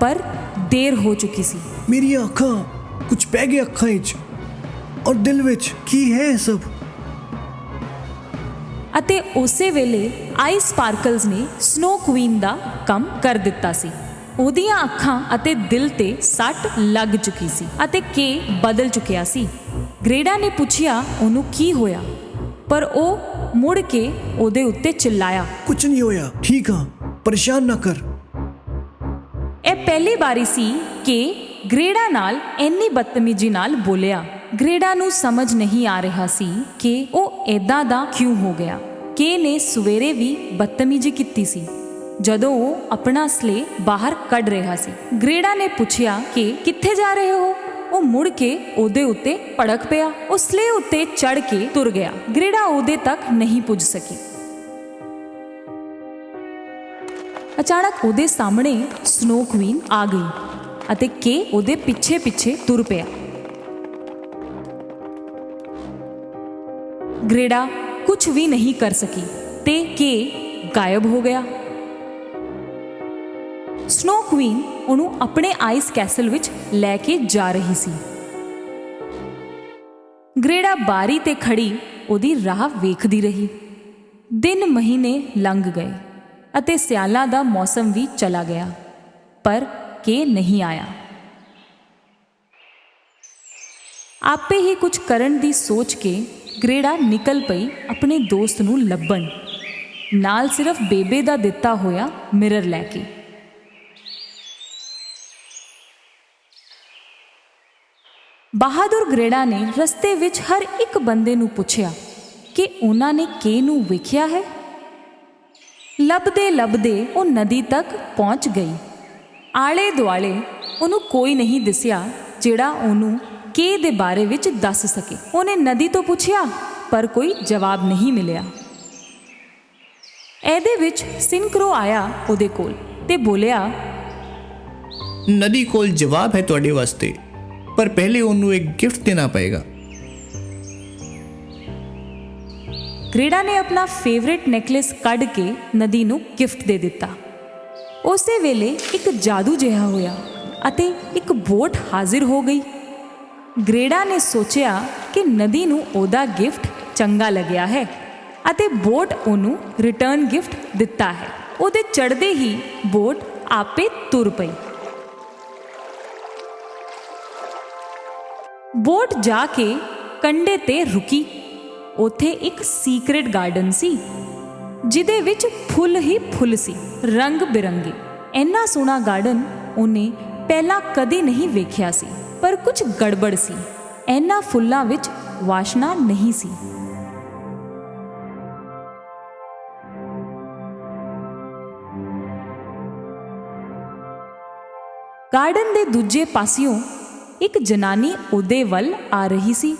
ਪਰ ਦੇਰ ਹੋ ਚੁੱਕੀ ਸੀ। ਮੇਰੀਆਂ ਅੱਖਾਂ, ਕੁਝ ਪੈ ਗਿਆ ਅੱਖਾਂ 'ਚ ਔਰ ਦਿਲ ਵਿੱਚ। ਕੀ ਹੈ ਇਹ ਸਭ? ਅਤੇ ਉਸੇ ਵੇਲੇ ਆਈ ਸਪਾਰਕਲਸ ਨੇ ਸਨੋ ਕੁਈਨ ਦਾ ਕੰਮ ਕਰ ਦਿੱਤਾ ਸੀ। ਉਹਦੀਆਂ ਅੱਖਾਂ ਅਤੇ ਦਿਲ ਤੇ ਸੱਟ ਲੱਗ ਚੁੱਕੀ ਸੀ ਅਤੇ ਕੇ ਬਦਲ ਚੁੱਕਿਆ ਸੀ। ਗ੍ਰੇਡਾ ਨੇ ਪੁੱਛਿਆ ਉਹਨੂੰ ਕੀ ਹੋਇਆ, ਪਰ ਉਹ ਮੁੜ ਕੇ ਉਹਦੇ ਉੱਤੇ ਚਿল্ਲਾਇਆ, ਕੁਝ ਨਹੀਂ ਹੋਇਆ, ਠੀਕ ਹਾਂ, ਪਰੇਸ਼ਾਨ ਨਾ ਕਰ। ਇਹ ਪਹਿਲੀ ਵਾਰੀ ਸੀ ਕਿ ਗ੍ਰੇਡਾ ਨਾਲ ਇੰਨੀ ਬਦਤਮੀਜ਼ੀ ਨਾਲ ਬੋਲਿਆ। ਗ੍ਰੇਡਾ ਨੂੰ ਸਮਝ ਨਹੀਂ ਆ ਰਿਹਾ ਸੀ ਕਿ ਉਹ ਏਦਾਂ ਦਾ ਕਿਉਂ ਹੋ ਗਿਆ। ਕੇ ਨੇ ਸਵੇਰੇ ਵੀ ਬਦਤਮੀਜ਼ੀ ਕੀਤੀ ਸੀ ਜਦੋਂ ਉਹ ਆਪਣਾ ਸਲੇ ਬਾਹਰ ਕੱਢ ਰਿਹਾ ਸੀ। ਗ੍ਰੇਡਾ ਨੇ ਪੁੱਛਿਆ ਕਿ ਕਿੱਥੇ ਜਾ ਰਹੇ ਹੋ? ਉਹ ਮੁੜ ਕੇ ਉਹਦੇ ਉੱਤੇ ਭੜਕ ਪਿਆ। ਉਹ ਸਲੇ ਉੱਤੇ ਚੜ ਕੇ ਤੁਰ ਗਿਆ। ਗ੍ਰੇਡਾ ਉਹਦੇ ਤੱਕ ਨਹੀਂ ਪੁੱਜ ਸਕੀ। ਅਚਾਨਕ ਉਹਦੇ ਸਾਹਮਣੇ ਸਨੋ ਕੁਈਨ ਆ ਗਈ ਅਤੇ ਕੇ ਉਹਦੇ ਪਿੱਛੇ ਪਿੱਛੇ ਤੁਰ ਪਿਆ। ਗ੍ਰੇਡਾ ਕੁਝ ਵੀ ਨਹੀਂ ਕਰ ਸਕੀ ਤੇ ਕੇ ਗਾਇਬ ਹੋ ਗਿਆ। ਸਨੋ ਕੁਈਨ ਉਹਨੂੰ ਆਪਣੇ ਆਈਸ ਕੈਸਲ ਵਿੱਚ ਲੈ ਕੇ ਜਾ ਰਹੀ ਸੀ। ਗ੍ਰੇਡਾ ਬਾਰੀ ਤੇ ਖੜੀ ਉਹਦੀ ਰਾਹ ਵੇਖਦੀ ਰਹੀ। ਦਿਨ ਮਹੀਨੇ ਲੰਘ ਗਏ ਅਤੇ ਸਿਆਲਾਂ ਦਾ ਮੌਸਮ ਵੀ ਚਲਾ ਗਿਆ, ਪਰ ਕੇ ਨਹੀਂ ਆਇਆ। ਆਪੇ ਹੀ ਕੁਝ ਕਰਨ ਦੀ ਸੋਚ ਕੇ ਗ੍ਰੇਡਾ ਨਿਕਲ ਪਈ ਆਪਣੇ ਦੋਸਤ ਨੂੰ ਲੱਭਣ, ਨਾਲ ਸਿਰਫ ਬੇਬੇ ਦਾ ਦਿੱਤਾ ਹੋਇਆ ਮਿਰਰ ਲੈ ਕੇ। ਬਹਾਦਰ ਗ੍ਰੇਡਾ ਨੇ ਰਸਤੇ ਵਿੱਚ ਹਰ ਇੱਕ ਬੰਦੇ ਨੂੰ ਪੁੱਛਿਆ ਕਿ ਉਹਨਾਂ ਨੇ ਕੇ ਨੂੰ ਵੇਖਿਆ ਹੈ। ਲੱਭਦੇ ਲੱਭਦੇ ਉਹ ਨਦੀ ਤੱਕ ਪਹੁੰਚ ਗਈ। ਆਲੇ ਦੁਆਲੇ ਉਹਨੂੰ ਕੋਈ ਨਹੀਂ ਦਿਸਿਆ ਜਿਹੜਾ ਉਹਨੂੰ ਕੇ ਦੇ ਬਾਰੇ ਵਿੱਚ ਦੱਸ ਸਕੇ। ਉਹਨੇ ਨਦੀ ਤੋਂ ਪੁੱਛਿਆ ਪਰ ਕੋਈ ਜਵਾਬ ਨਹੀਂ ਮਿਲਿਆ। ਇਹਦੇ ਵਿੱਚ ਸਿੰਕਰੋ ਆਇਆ ਉਹਦੇ ਕੋਲ ਤੇ ਬੋਲਿਆ, ਨਦੀ ਕੋਲ ਜਵਾਬ ਹੈ ਤੁਹਾਡੇ ਵਾਸਤੇ, ਪਰ ਪਹਿਲੇ ਉਹਨੂੰ ਇੱਕ ਗਿਫਟ ਦੇਣਾ ਪਏਗਾ। ਗ੍ਰੇਡਾ ਨੇ ਆਪਣਾ ਫੇਵਰਿਟ ਨੈਕਲੇਸ ਕੱਢ ਕੇ ਨਦੀ ਨੂੰ ਗਿਫਟ ਦੇ ਦਿੱਤਾ। ਉਸੇ ਵੇਲੇ ਇੱਕ ਜਾਦੂ ਜਿਹਾ ਹੋਇਆ ਅਤੇ ਇੱਕ ਬੋਟ ਹਾਜ਼ਰ ਹੋ ਗਈ। ਗ੍ਰੇਡਾ ਨੇ ਸੋਚਿਆ ਕਿ ਨਦੀ ਨੂੰ ਉਹਦਾ ਗਿਫਟ ਚੰਗਾ ਲੱਗਿਆ ਹੈ ਅਤੇ ਬੋਟ ਉਹਨੂੰ ਰਿਟਰਨ ਗਿਫਟ ਦਿੱਤਾ ਹੈ। ਉਹਦੇ ਚੜ੍ਹਦੇ ਹੀ ਬੋਟ ਆਪੇ ਤੁਰ ਪਈ। ਬੋਟ ਜਾ ਕੇ ਕੰਢੇ ਤੇ ਰੁਕੀ। ਉੱਥੇ ਇੱਕ ਸੀਕ੍ਰੇਟ ਗਾਰਡਨ ਸੀ ਜਿਹਦੇ ਵਿੱਚ ਫੁੱਲ ਹੀ ਫੁੱਲ ਸੀ, ਰੰਗ ਬਿਰੰਗੇ। ਇੰਨਾ ਸੋਹਣਾ ਗਾਰਡਨ ਉਹਨੇ ਪਹਿਲਾਂ ਕਦੇ ਨਹੀਂ ਵੇਖਿਆ ਸੀ, ਪਰ ਕੁਝ ਗੜਬੜ ਸੀ। ਇਹਨਾਂ ਫੁੱਲਾਂ ਵਿੱਚ ਵਾਸ਼ਨਾ ਨਹੀਂ ਸੀ। ਗਾਰਡਨ ਦੇ ਦੂਜੇ ਪਾਸਿਓਂ ਇੱਕ ਜਨਾਨੀ ਉਹਦੇ ਵੱਲ ਆ ਰਹੀ ਸੀ।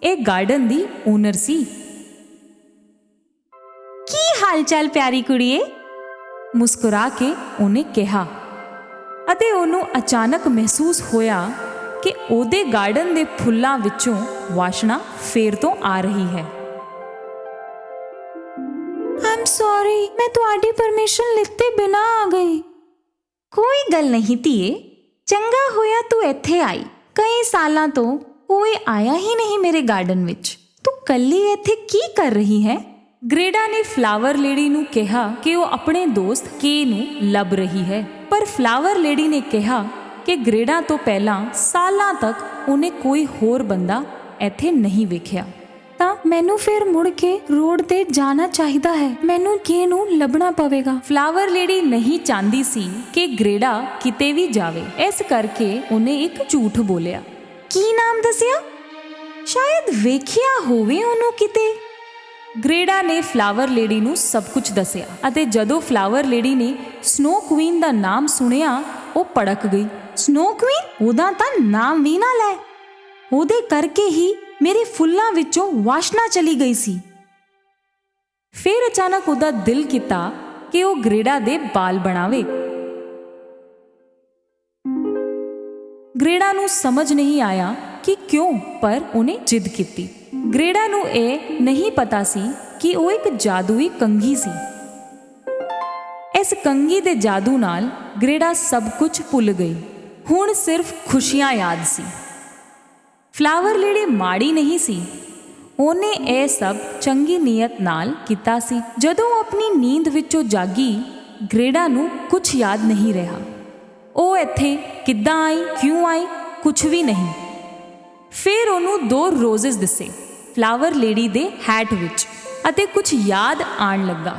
ਇਹ ਗਾਰਡਨ ਦੀ ਓਨਰ ਸੀ। ਕੀ ਹਾਲ ਚਾਲ ਪਿਆਰੀ ਕੁੜੀਏ, ਮੁਸਕਰਾ ਕੇ ਉਹਨੇ ਕਿਹਾ ਅਤੇ ਉਹਨੂੰ ਅਚਾਨਕ ਮਹਿਸੂਸ ਹੋਇਆ ਕਿ ਉਹਦੇ ਗਾਰਡਨ ਦੇ ਫੁੱਲਾਂ ਵਿੱਚੋਂ ਵਾਸ਼ਨਾ ਫੇਰ ਤੋਂ ਆ ਰਹੀ ਹੈ। ਆਮ ਸੌਰੀ, ਮੈਂ ਤੁਹਾਡੀ ਪਰਮਿਸ਼ਨ ਲਿੱਤੇ ਬਿਨਾਂ ਆ ਗਈ। ਕੋਈ ਗੱਲ ਨਹੀਂ ਧੀਏ, ਚੰਗਾ ਹੋਇਆ ਤੂੰ ਇੱਥੇ ਆਈ। ਕਈ ਸਾਲਾਂ ਤੋਂ ਕੋਈ ਆਇਆ ਹੀ ਨਹੀਂ ਮੇਰੇ ਗਾਰਡਨ ਵਿੱਚ। ਤੂੰ ਕੱਲੀ ਇੱਥੇ ਕੀ ਕਰ ਰਹੀ ਹੈ? ਗ੍ਰੇਡਾ ਨੇ ਫਲਾਵਰ ਲੇਡੀ ਨੂੰ ਕਿਹਾ ਕਿ ਉਹ ਆਪਣੇ ਦੋਸਤ ਕੇ ਨੂੰ ਲੱਭ ਰਹੀ ਹੈ, ਪਰ ਫਲਾਵਰ ਲੇਡੀ ਨੇ ਕਿਹਾ ਕਿ ਗ੍ਰੇਡਾ ਤੋਂ ਪਹਿਲਾਂ ਸਾਲਾਂ ਤੱਕ ਉਹਨੇ ਕੋਈ ਹੋਰ ਬੰਦਾ ਇੱਥੇ ਨਹੀਂ ਵੇਖਿਆ। ਤਾਂ ਮੈਨੂੰ ਫਿਰ ਮੁੜ ਕੇ ਰੋਡ ਤੇ ਜਾਣਾ ਚਾਹੀਦਾ ਹੈ। ਮੈਨੂੰ ਕੇ ਨੂੰ ਲੱਭਣਾ ਪਵੇਗਾ। ਫਲਾਵਰ ਲੇਡੀ ਨਹੀਂ ਚਾਹੁੰਦੀ ਸੀ ਕਿ ਗ੍ਰੇਡਾ ਕਿਤੇ ਵੀ ਜਾਵੇ, ਇਸ ਕਰਕੇ ਉਹਨੇ ਇੱਕ ਝੂਠ ਬੋਲਿਆ। ਕੀ ਨਾਮ ਦੱਸਿਆ? ਸ਼ਾਇਦ ਵੇਖਿਆ ਹੋਵੇ ਉਹਨੂੰ ਕਿਤੇ। ਗ੍ਰੇਡਾ ਨੇ ਫਲਾਵਰ ਲੇਡੀ ਨੂੰ ਸਭ ਕੁਝ ਦੱਸਿਆ ਅਤੇ ਜਦੋਂ ਫਲਾਵਰ ਲੇਡੀ ਨੇ ਸਨੋ ਕੁਈਨ ਦਾ ਨਾਮ ਸੁਣਿਆ, ਉਹ ਭੜਕ ਗਈ। Snow Queen? ਉਹਦਾ ਤਾਂ ਨਾਮ ਵੀ ਨਾ ਲੈ। ਉਹਦੇ ਕਰਕੇ ਹੀ ਮੇਰੇ ਫੁੱਲਾਂ ਵਿੱਚੋਂ ਵਾਸ਼ਨਾ ਚਲੀ ਗਈ ਸੀ। ਫਿਰ ਅਚਾਨਕ ਉਹਦਾ ਦਿਲ ਕੀਤਾ ਕਿ ਉਹ ਗ੍ਰੇਡਾ ਦੇ ਬਾਲ ਬਣਾਵੇ। ਗ੍ਰੇਡਾ ਨੂੰ ਸਮਝ ਨਹੀਂ ਆਇਆ ਕਿ ਕਿਉਂ, ਪਰ ਉਹਨੇ ਜਿੱਦ ਕੀਤੀ। ਗ੍ਰੇਡਾ ਨੂੰ ਇਹ ਨਹੀਂ ਪਤਾ ਸੀ ਕਿ ਉਹ ਇੱਕ ਜਾਦੂਈ ਕੰਘੀ ਸੀ। ਇਸ ਕੰਘੀ ਦੇ ਜਾਦੂ ਨਾਲ ਗ੍ਰੇਡਾ ਸਭ ਕੁਝ ਭੁੱਲ ਗਈ। ਹੁਣ ਸਿਰਫ ਖੁਸ਼ੀਆਂ ਯਾਦ ਸੀ। ਫਲਾਵਰ ਲੇਡੀ ਮਾੜੀ ਨਹੀਂ ਸੀ। ਉਹਨੇ ਇਹ ਸਭ ਚੰਗੀ ਨੀਅਤ ਨਾਲ ਕੀਤਾ ਸੀ। ਜਦੋਂ ਉਹ ਆਪਣੀ ਨੀਂਦ ਵਿੱਚੋਂ ਜਾਗੀ, ਗ੍ਰੇਡਾ ਨੂੰ ਕੁਝ ਯਾਦ ਨਹੀਂ ਰਿਹਾ। ਉਹ ਇੱਥੇ ਕਿੱਦਾਂ ਆਈ, ਕਿਉਂ ਆਈ, ਕੁਝ ਵੀ ਨਹੀਂ। ਫਿਰ ਉਹਨੂੰ 2 ਰੋਜ਼ਸ ਦਿਸੇ ਫਲਾਵਰ ਲੇਡੀ ਦੇ ਹੈਟ ਵਿੱਚ ਅਤੇ ਕੁਝ ਯਾਦ ਆਉਣ ਲੱਗਾ।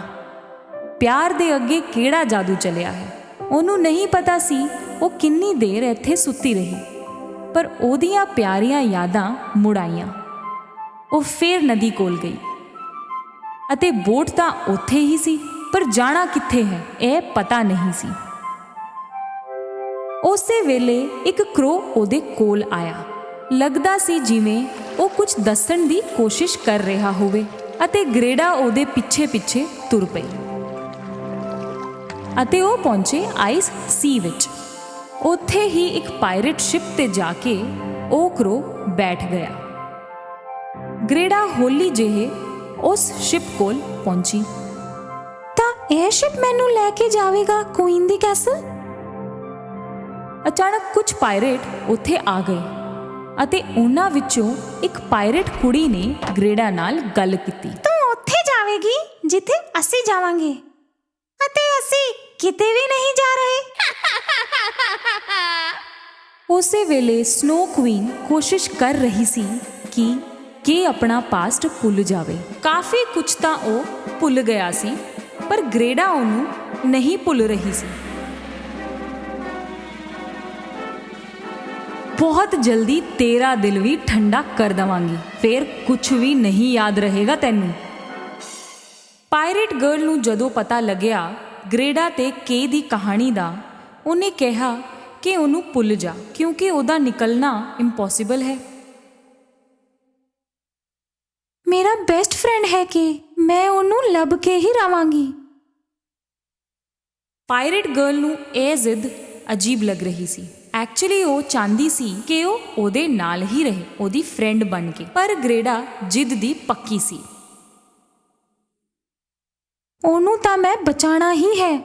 ਪਿਆਰ ਦੇ ਅੱਗੇ ਕਿਹੜਾ ਜਾਦੂ ਚੱਲਿਆ ਹੈ। ਉਹਨੂੰ ਨਹੀਂ ਪਤਾ ਸੀ ਉਹ ਕਿੰਨੀ ਦੇਰ ਇੱਥੇ ਸੁੱਤੀ ਰਹੀ। ਪਰ ਉਹਦੀਆਂ ਪਿਆਰੀਆਂ ਯਾਦਾਂ ਮੁੜ ਆਈਆਂ। ਉਹ ਫੇਰ ਨਦੀ ਕੋਲ ਗਈ ਅਤੇ ਬੋਟ ਤਾਂ ਉੱਥੇ ਹੀ ਸੀ, ਪਰ ਜਾਣਾ ਕਿੱਥੇ ਹੈ ਇਹ ਪਤਾ ਨਹੀਂ ਸੀ। ਉਸੇ ਵੇਲੇ ਇੱਕ ਕਰੋ ਉਹਦੇ ਕੋਲ ਆਇਆ। ਲੱਗਦਾ ਸੀ ਜਿਵੇਂ ਉਹ ਕੁਝ ਦੱਸਣ ਦੀ ਕੋਸ਼ਿਸ਼ ਕਰ ਰਿਹਾ ਹੋਵੇ ਅਤੇ ਗ੍ਰੇਡਾ ਉਹਦੇ ਪਿੱਛੇ ਪਿੱਛੇ ਤੁਰ ਪਈ ਅਤੇ ਉਹ ਪਹੁੰਚੇ ਆਈਸ ਸੀ ਵਿੱਚ। ਉੱਥੇ ਹੀ ਇੱਕ ਪਾਇਰੇਟ ਸ਼ਿਪ ਤੇ ਜਾ ਕੇ ਉਹ ਕਰੋ ਬੈਠ ਗਿਆ। ਗ੍ਰੇਡਾ ਹੌਲੀ ਜਿਹੇ ਉਸ ਸ਼ਿਪ ਕੋਲ ਪਹੁੰਚੀ। ਤਾਂ ਇਹ ਸ਼ਿਪ ਮੈਨੂੰ ਲੈ ਕੇ ਜਾਵੇਗਾ ਕੁਈਨ ਦੀ ਕੈਸਲ? ਅਚਾਨਕ ਕੁਝ ਪਾਇਰੇਟ ਉੱਥੇ ਆ ਗਏ ਅਤੇ ਉਹਨਾਂ ਵਿੱਚੋਂ ਇੱਕ ਪਾਇਰੇਟ ਕੁੜੀ ਨੇ ਗ੍ਰੇਡਾ ਨਾਲ ਗੱਲ ਕੀਤੀ। ਤੂੰ ਉੱਥੇ ਜਾਵੇਗੀ ਜਿੱਥੇ ਅਸੀਂ ਜਾਵਾਂਗੇ ਅਤੇ ਅਸੀਂ ਕਿਤੇ ਵੀ ਨਹੀਂ ਜਾ ਰਹੇ। ਉਸੇ ਵੇਲੇ ਸਨੋ ਕੁਈਨ ਕੋਸ਼ਿਸ਼ ਕਰ ਰਹੀ ਸੀ ਕਿ ਆਪਣਾ ਪਾਸਟ ਭੁੱਲ ਜਾਵੇ। ਕਾਫੀ ਕੁਝ ਤਾਂ ਉਹ ਭੁੱਲ ਗਿਆ ਸੀ, ਪਰ ਗ੍ਰੇਡਾ ਉਹਨੂੰ ਨਹੀਂ ਭੁੱਲ ਰਹੀ ਸੀ। ਬਹੁਤ ਜਲਦੀ ਤੇਰਾ ਦਿਲ ਵੀ ਠੰਡਾ ਕਰ ਦਵਾਂਗੀ, ਫੇਰ ਕੁਝ ਵੀ ਨਹੀਂ ਯਾਦ ਰਹੇਗਾ ਤੈਨੂੰ। ਪਾਇਰੇਟ ਗਰਲ ਨੂੰ ਜਦੋਂ ਪਤਾ ਲੱਗਿਆ ਗ੍ਰੇਡਾ ਤੇ ਕੇ ਦੀ ਕਹਾਣੀ ਦਾ, ਉਹਨੇ ਕਿਹਾ ਕਿ ਉਹਨੂੰ ਭੁੱਲ ਜਾ, ਕਿਉਂਕਿ ਉਹਦਾ ਨਿਕਲਣਾ ਇੰਪੋਸੀਬਲ ਹੈ। ਮੇਰਾ ਬੈਸਟ ਫਰੈਂਡ ਹੈ ਕਿ ਮੈਂ ਉਹਨੂੰ ਲੱਭ ਕੇ ਹੀ ਰਵਾਂਗੀ। ਪਾਇਰੇਟ ਗਰਲ ਨੂੰ ਇਹ ਜ਼ਿੱਦ ਅਜੀਬ ਲੱਗ ਰਹੀ ਸੀ। ਐਕਚੁਅਲੀ ਉਹ ਚਾਹੁੰਦੀ ਸੀ ਕਿ ਉਹ ਉਹਦੇ ਨਾਲ ਹੀ ਰਹੇ, ਉਹਦੀ ਫਰੈਂਡ ਬਣ ਕੇ, ਪਰ ਗ੍ਰੇਡਾ ਜਿੱਦ ਦੀ ਪੱਕੀ ਸੀ। ਉਹਨੂੰ ਤਾਂ ਮੈਂ ਬਚਾਉਣਾ ਹੀ ਹੈ।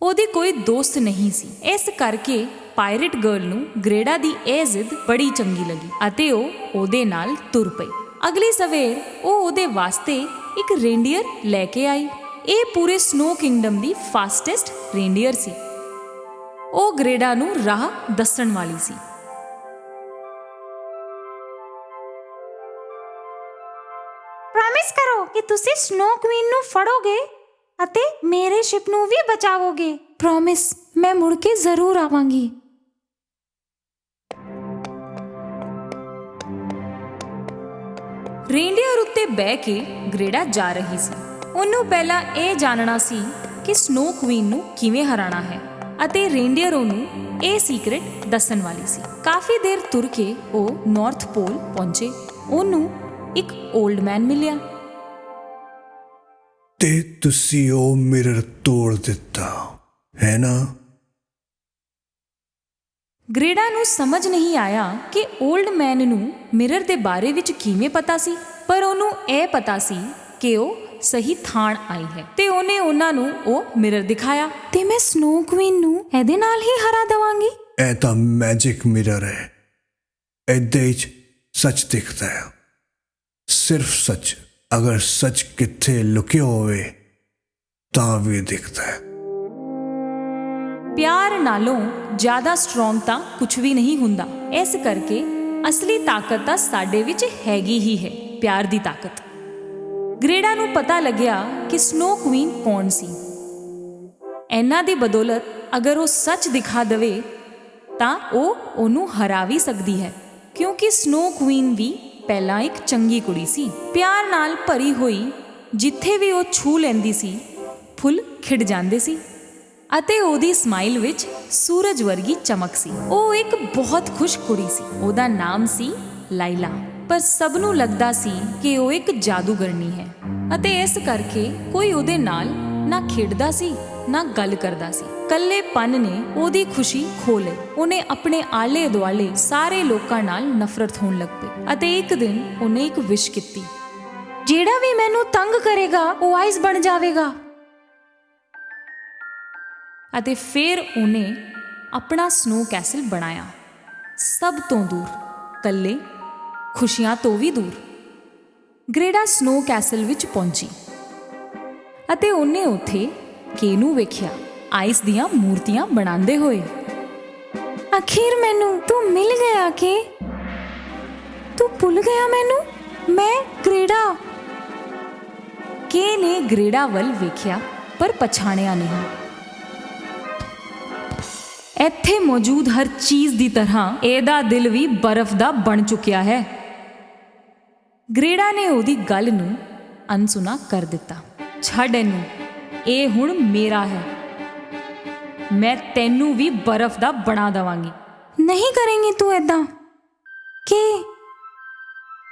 ਉਹਦੀ ਕੋਈ ਦੋਸਤ ਨਹੀਂ ਸੀ, ਇਸ ਕਰਕੇ ਪਾਇਰੇਟ ਗਰਲ ਨੂੰ ਗ੍ਰੇਡਾ ਦੀ ਇਹ ਜ਼ਿੱਦ ਬੜੀ ਚੰਗੀ ਲੱਗੀ ਅਤੇ ਉਹ ਉਹਦੇ ਨਾਲ ਤੁਰ ਪਈ। ਅਗਲੀ ਸਵੇਰ ਉਹ ਉਹਦੇ ਵਾਸਤੇ ਇੱਕ ਰੇਂਡੀਅਰ ਲੈ ਕੇ ਆਈ। ਇਹ ਪੂਰੇ ਸਨੋ ਕਿੰਗਡਮ ਦੀ ਫਾਸਟੈਸਟ ਰੇਂਡੀਅਰ ਸੀ। ਉਹ ਗ੍ਰੇਡਾ ਨੂੰ ਰਾਹ ਦੱਸਣ ਵਾਲੀ ਸੀ। ਪ੍ਰੋਮਿਸ ਕਰੋ ਕਿ ਤੁਸੀਂ ਸਨੋ ਕੁਈਨ ਨੂੰ ਫੜੋਗੇ ਅਤੇ ਮੇਰੇ ਸ਼ਿਪ ਨੂੰ ਵੀ ਬਚਾਵੋਗੇ। ਪ੍ਰੋਮਿਸ, ਮੈਂ ਮੁੜ ਕੇ ਜ਼ਰੂਰ ਆਵਾਂਗੀ। ਰੇਂਡੀਅਰ ਉੱਤੇ ਬਹਿ ਕੇ ਗ੍ਰੇਡਾ ਜਾ ਰਹੀ ਸੀ। ਉਹਨੂੰ ਪਹਿਲਾਂ ਇਹ ਜਾਣਨਾ ਸੀ ਕਿ ਸਨੋ ਕੁਈਨ ਨੂੰ ਕਿਵੇਂ ਹਰਾਣਾ ਹੈ ਅਤੇ ਰੇਂਡੀਅਰ ਉਹਨੂੰ ਇਹ ਸੀਕ੍ਰੇਟ ਦੱਸਣ ਵਾਲੀ ਸੀ। ਕਾਫੀ ਦੇਰ ਤੁਰ ਕੇ ਉਹ ਨਾਰਥ ਪੋਲ ਪਹੁੰਚੇ। ਉਹਨੂੰ ਇੱਕ 올ਡ ਮੈਨ ਮਿਲਿਆ। ਤੇ ਤੁਸੀਂ ਉਹ ਮਿਰਰ ਤੋੜ ਦਿੱਤਾ ਹੈ ਨਾ? ਗ੍ਰੇਡਾ ਨੂੰ ਸਮਝ ਨਹੀਂ ਆਇਆ ਕਿ 올ਡ ਮੈਨ ਨੂੰ ਮਿਰਰ ਦੇ ਬਾਰੇ ਵਿੱਚ ਕਿਵੇਂ ਪਤਾ ਸੀ, ਪਰ ਉਹਨੂੰ ਇਹ ਪਤਾ ਸੀ ਕਿ ਉਹ ਸਹੀ ਥਾਂ ਆਈ ਹੈ ਤੇ ਉਹਨੇ ਉਹਨਾਂ ਨੂੰ ਉਹ ਮਿਰਰ ਦਿਖਾਇਆ। ਤੇ ਮੈਂ ਸਨੋ ਕੁਈਨ ਨੂੰ ਇਹਦੇ ਨਾਲ ਹੀ ਹਰਾ ਦੇਵਾਂਗੀ। ਇਹ ਤਾਂ ਮੈਜਿਕ ਮਿਰਰ ਹੈ। ਇਹਦੇ 'ਚ ਸੱਚ ਦਿਖਦਾ ਹੈ, ਸਿਰਫ ਸੱਚ। ਅਗਰ ਸੱਚ ਕਿੱਥੇ ਲੁਕਿਆ ਹੋਵੇ ਤਾਂ ਵੀ ਦਿਖਦਾ ਹੈ। ਪਿਆਰ ਨਾਲੋਂ ਜ਼ਿਆਦਾ ਸਟਰੋਂਗ ਤਾਂ ਕੁਝ ਵੀ ਨਹੀਂ ਹੁੰਦਾ। ਇਸ ਕਰਕੇ ਅਸਲੀ ਤਾਕਤ ਤਾਂ ਸਾਡੇ ਵਿੱਚ ਹੈਗੀ ਹੀ ਹੈ, ਪਿਆਰ ਦੀ ਤਾਕਤ। ਗ੍ਰੇਡਾ ਨੂੰ ਪਤਾ ਲੱਗਿਆ ਕਿ ਸਨੋ ਕੁਈਨ ਕੌਣ ਸੀ। ਇਹਨਾਂ ਦੀ ਬਦੌਲਤ ਅਗਰ ਉਹ ਸੱਚ ਦਿਖਾ ਦੇਵੇ ਤਾਂ ਉਹ ਉਹਨੂੰ ਹਰਾ ਵੀ ਸਕਦੀ ਹੈ, ਕਿਉਂਕਿ ਸਨੋ ਕੁਈਨ ਵੀ ਪਹਿਲਾਂ ਇੱਕ ਚੰਗੀ ਕੁੜੀ ਸੀ। ਪਿਆਰ ਨਾਲ ਭਰੀ ਹੋਈ, ਜਿੱਥੇ ਵੀ ਉਹ ਛੂ ਲੈਂਦੀ ਸੀ ਫੁੱਲ ਖਿੜ ਜਾਂਦੇ ਸੀ ਅਤੇ ਉਹਦੀ ਸਮਾਈਲ ਵਿੱਚ ਸੂਰਜ ਵਰਗੀ ਚਮਕ ਸੀ। ਉਹ ਇੱਕ ਬਹੁਤ ਖੁਸ਼ ਕੁੜੀ ਸੀ। ਉਹਦਾ ਨਾਮ ਸੀ ਲਾਈਲਾ, ਪਰ ਸਭ ਨੂੰ ਲੱਗਦਾ ਸੀ ਕਿ ਉਹ ਇੱਕ ਜਾਦੂਗਰਨੀ ਹੈ ਅਤੇ ਇਸ ਕਰਕੇ ਕੋਈ ਉਹਦੇ ਨਾਲ ਨਾ ਖੇਡਦਾ ਸੀ ਨਾ ਗੱਲ ਕਰਦਾ ਸੀ। ਕੱਲੇਪਨ ਨੇ ਉਹਦੀ ਖੁਸ਼ੀ ਖੋ ਲਈ। ਉਹਨੇ ਆਪਣੇ ਆਲੇ ਦੁਆਲੇ ਸਾਰੇ ਲੋਕਾਂ ਨਾਲ ਨਫ਼ਰਤ ਹੋਣ ਲੱਗ ਪਈ ਅਤੇ ਇੱਕ ਦਿਨ ਉਹਨੇ ਇੱਕ ਵਿਸ਼ ਕੀਤੀ, ਜਿਹੜਾ ਵੀ ਮੈਨੂੰ ਤੰਗ ਕਰੇਗਾ ਉਹ ਆਈਸ ਬਣ ਜਾਵੇਗਾ। ਅਤੇ ਫਿਰ ਉਹਨੇ ਆਪਣਾ ਸਨੋ ਕੈਸਲ ਬਣਾਇਆ, ਸਭ ਤੋਂ ਦੂਰ, ਕੱਲੇ, ਖੁਸ਼ੀਆਂ ਤੋਂ ਵੀ ਦੂਰ। ਗ੍ਰੇਡਾ ਸਨੋ ਕੈਸਲ ਵਿੱਚ ਪਹੁੰਚੀ ਅਤੇ ਉਹਨੇ ਉੱਥੇ ਕੇ ਨੂੰ ਵੇਖਿਆ, ਆਈਸ ਦੀਆਂ ਮੂਰਤੀਆਂ ਬਣਾਉਂਦੇ ਹੋਏ। ਆਖਿਰ ਮੈਨੂੰ ਤੂੰ ਮਿਲ ਗਿਆ ਕੇ। ਤੂੰ ਭੁੱਲ ਗਿਆ ਮੈਨੂੰ? ਮੈਂ ਗ੍ਰੇਡਾ। ਕੇ ਨੇ ਗ੍ਰੇਡਾ ਵੱਲ ਵੇਖਿਆ ਪਰ ਪਛਾਣਿਆ ਨਹੀਂ। ਇੱਥੇ ਮੌਜੂਦ ਹਰ ਚੀਜ਼ ਦੀ ਤਰ੍ਹਾਂ ਇਹਦਾ ਦਿਲ ਵੀ ਬਰਫ਼ ਦਾ ਬਣ ਚੁੱਕਿਆ ਹੈ। ਗ੍ਰੇਡਾ ਨੇ ਉਹਦੀ ਗੱਲ ਨੂੰ ਅਣਸੁਣਾ ਕਰ ਦਿੱਤਾ। ਛੱਡ ਇਹਨੂੰ, ਇਹ ਹੁਣ ਮੇਰਾ ਹੈ। ਮੈਂ ਤੈਨੂੰ ਵੀ ਬਰਫ਼ ਦਾ ਬਣਾ ਦੇਵਾਂਗੀ। नहीं करेंगी तू ऐदा कि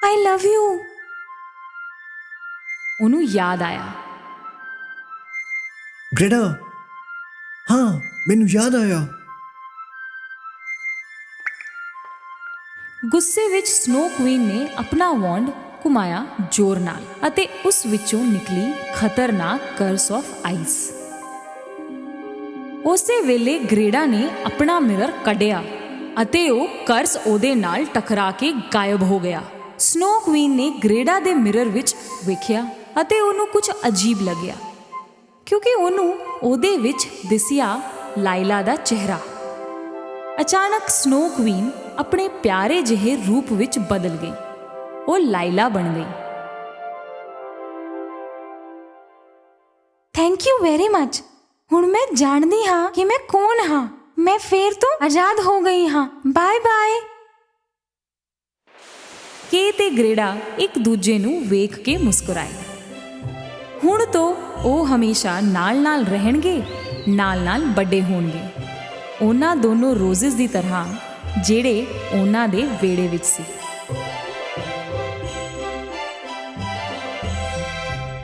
आई लव यू। ਉਹਨੂੰ ਯਾਦ ਆਇਆ। ग्रेडा, हाँ मैनू याद आया। ਗੁੱਸੇ ਵਿੱਚ ਸਨੋ ਕੁਈਨ ਨੇ ਆਪਣਾ ਵੌਂਡ ਘੁਮਾਇਆ ਜ਼ੋਰ ਨਾਲ ਅਤੇ ਉਸ ਵਿੱਚੋਂ ਨਿਕਲੀ ਖਤਰਨਾਕ ਕਰਸ ਆਫ ਆਈਸ। ਉਸੇ ਵੇਲੇ ਗ੍ਰੇਡਾ ਨੇ ਆਪਣਾ ਮਿਰਰ ਕੱਢਿਆ ਅਤੇ ਉਹ ਕਰਸ ਉਹਦੇ ਨਾਲ ਟਕਰਾ ਕੇ ਗਾਇਬ ਹੋ ਗਿਆ। ਸਨੋ ਕੁਈਨ ਨੇ ਗ੍ਰੇਡਾ ਦੇ ਮਿਰਰ ਵਿੱਚ ਵੇਖਿਆ ਅਤੇ ਉਹਨੂੰ ਕੁਝ ਅਜੀਬ ਲੱਗਿਆ, ਕਿਉਂਕਿ ਉਹਨੂੰ ਉਹਦੇ ਵਿੱਚ ਦਿਸਿਆ ਲਾਇਲਾ ਦਾ ਚਿਹਰਾ। ਅਚਾਨਕ ਸਨੋ ਕੁਈਨ ਆਪਣੇ ਪਿਆਰੇ ਜਿਹੇ ਰੂਪ ਵਿੱਚ ਬਦਲ ਗਈ। ਉਹ ਲਾਇਲਾ ਬਣ ਗਈ। Thank you very much. हुण मैं जानदी हाँ कि मैं कौन हाँ। मैं फिर तो आजाद हो गई हाँ। Bye bye. ਕੇ ਤੇ ਗ੍ਰੇਡਾ ਇੱਕ ਦੂਜੇ ਨੂੰ ਵੇਖ ਕੇ ਮੁਸਕਰਾਏ। ਹੁਣ ਤੋਂ ਉਹ ਹਮੇਸ਼ਾ ਨਾਲ-ਨਾਲ ਰਹਿਣਗੇ, ਨਾਲ-ਨਾਲ ਵੱਡੇ ਹੋਣਗੇ। ਉਹਨਾਂ ਦੋਨੋਂ ਰੋਜ਼ਸ ਦੀ ਤਰ੍ਹਾਂ ਜਿਹੜੇ ਉਹਨਾਂ ਦੇ ਵਿਹੜੇ ਵਿੱਚ ਸੀ।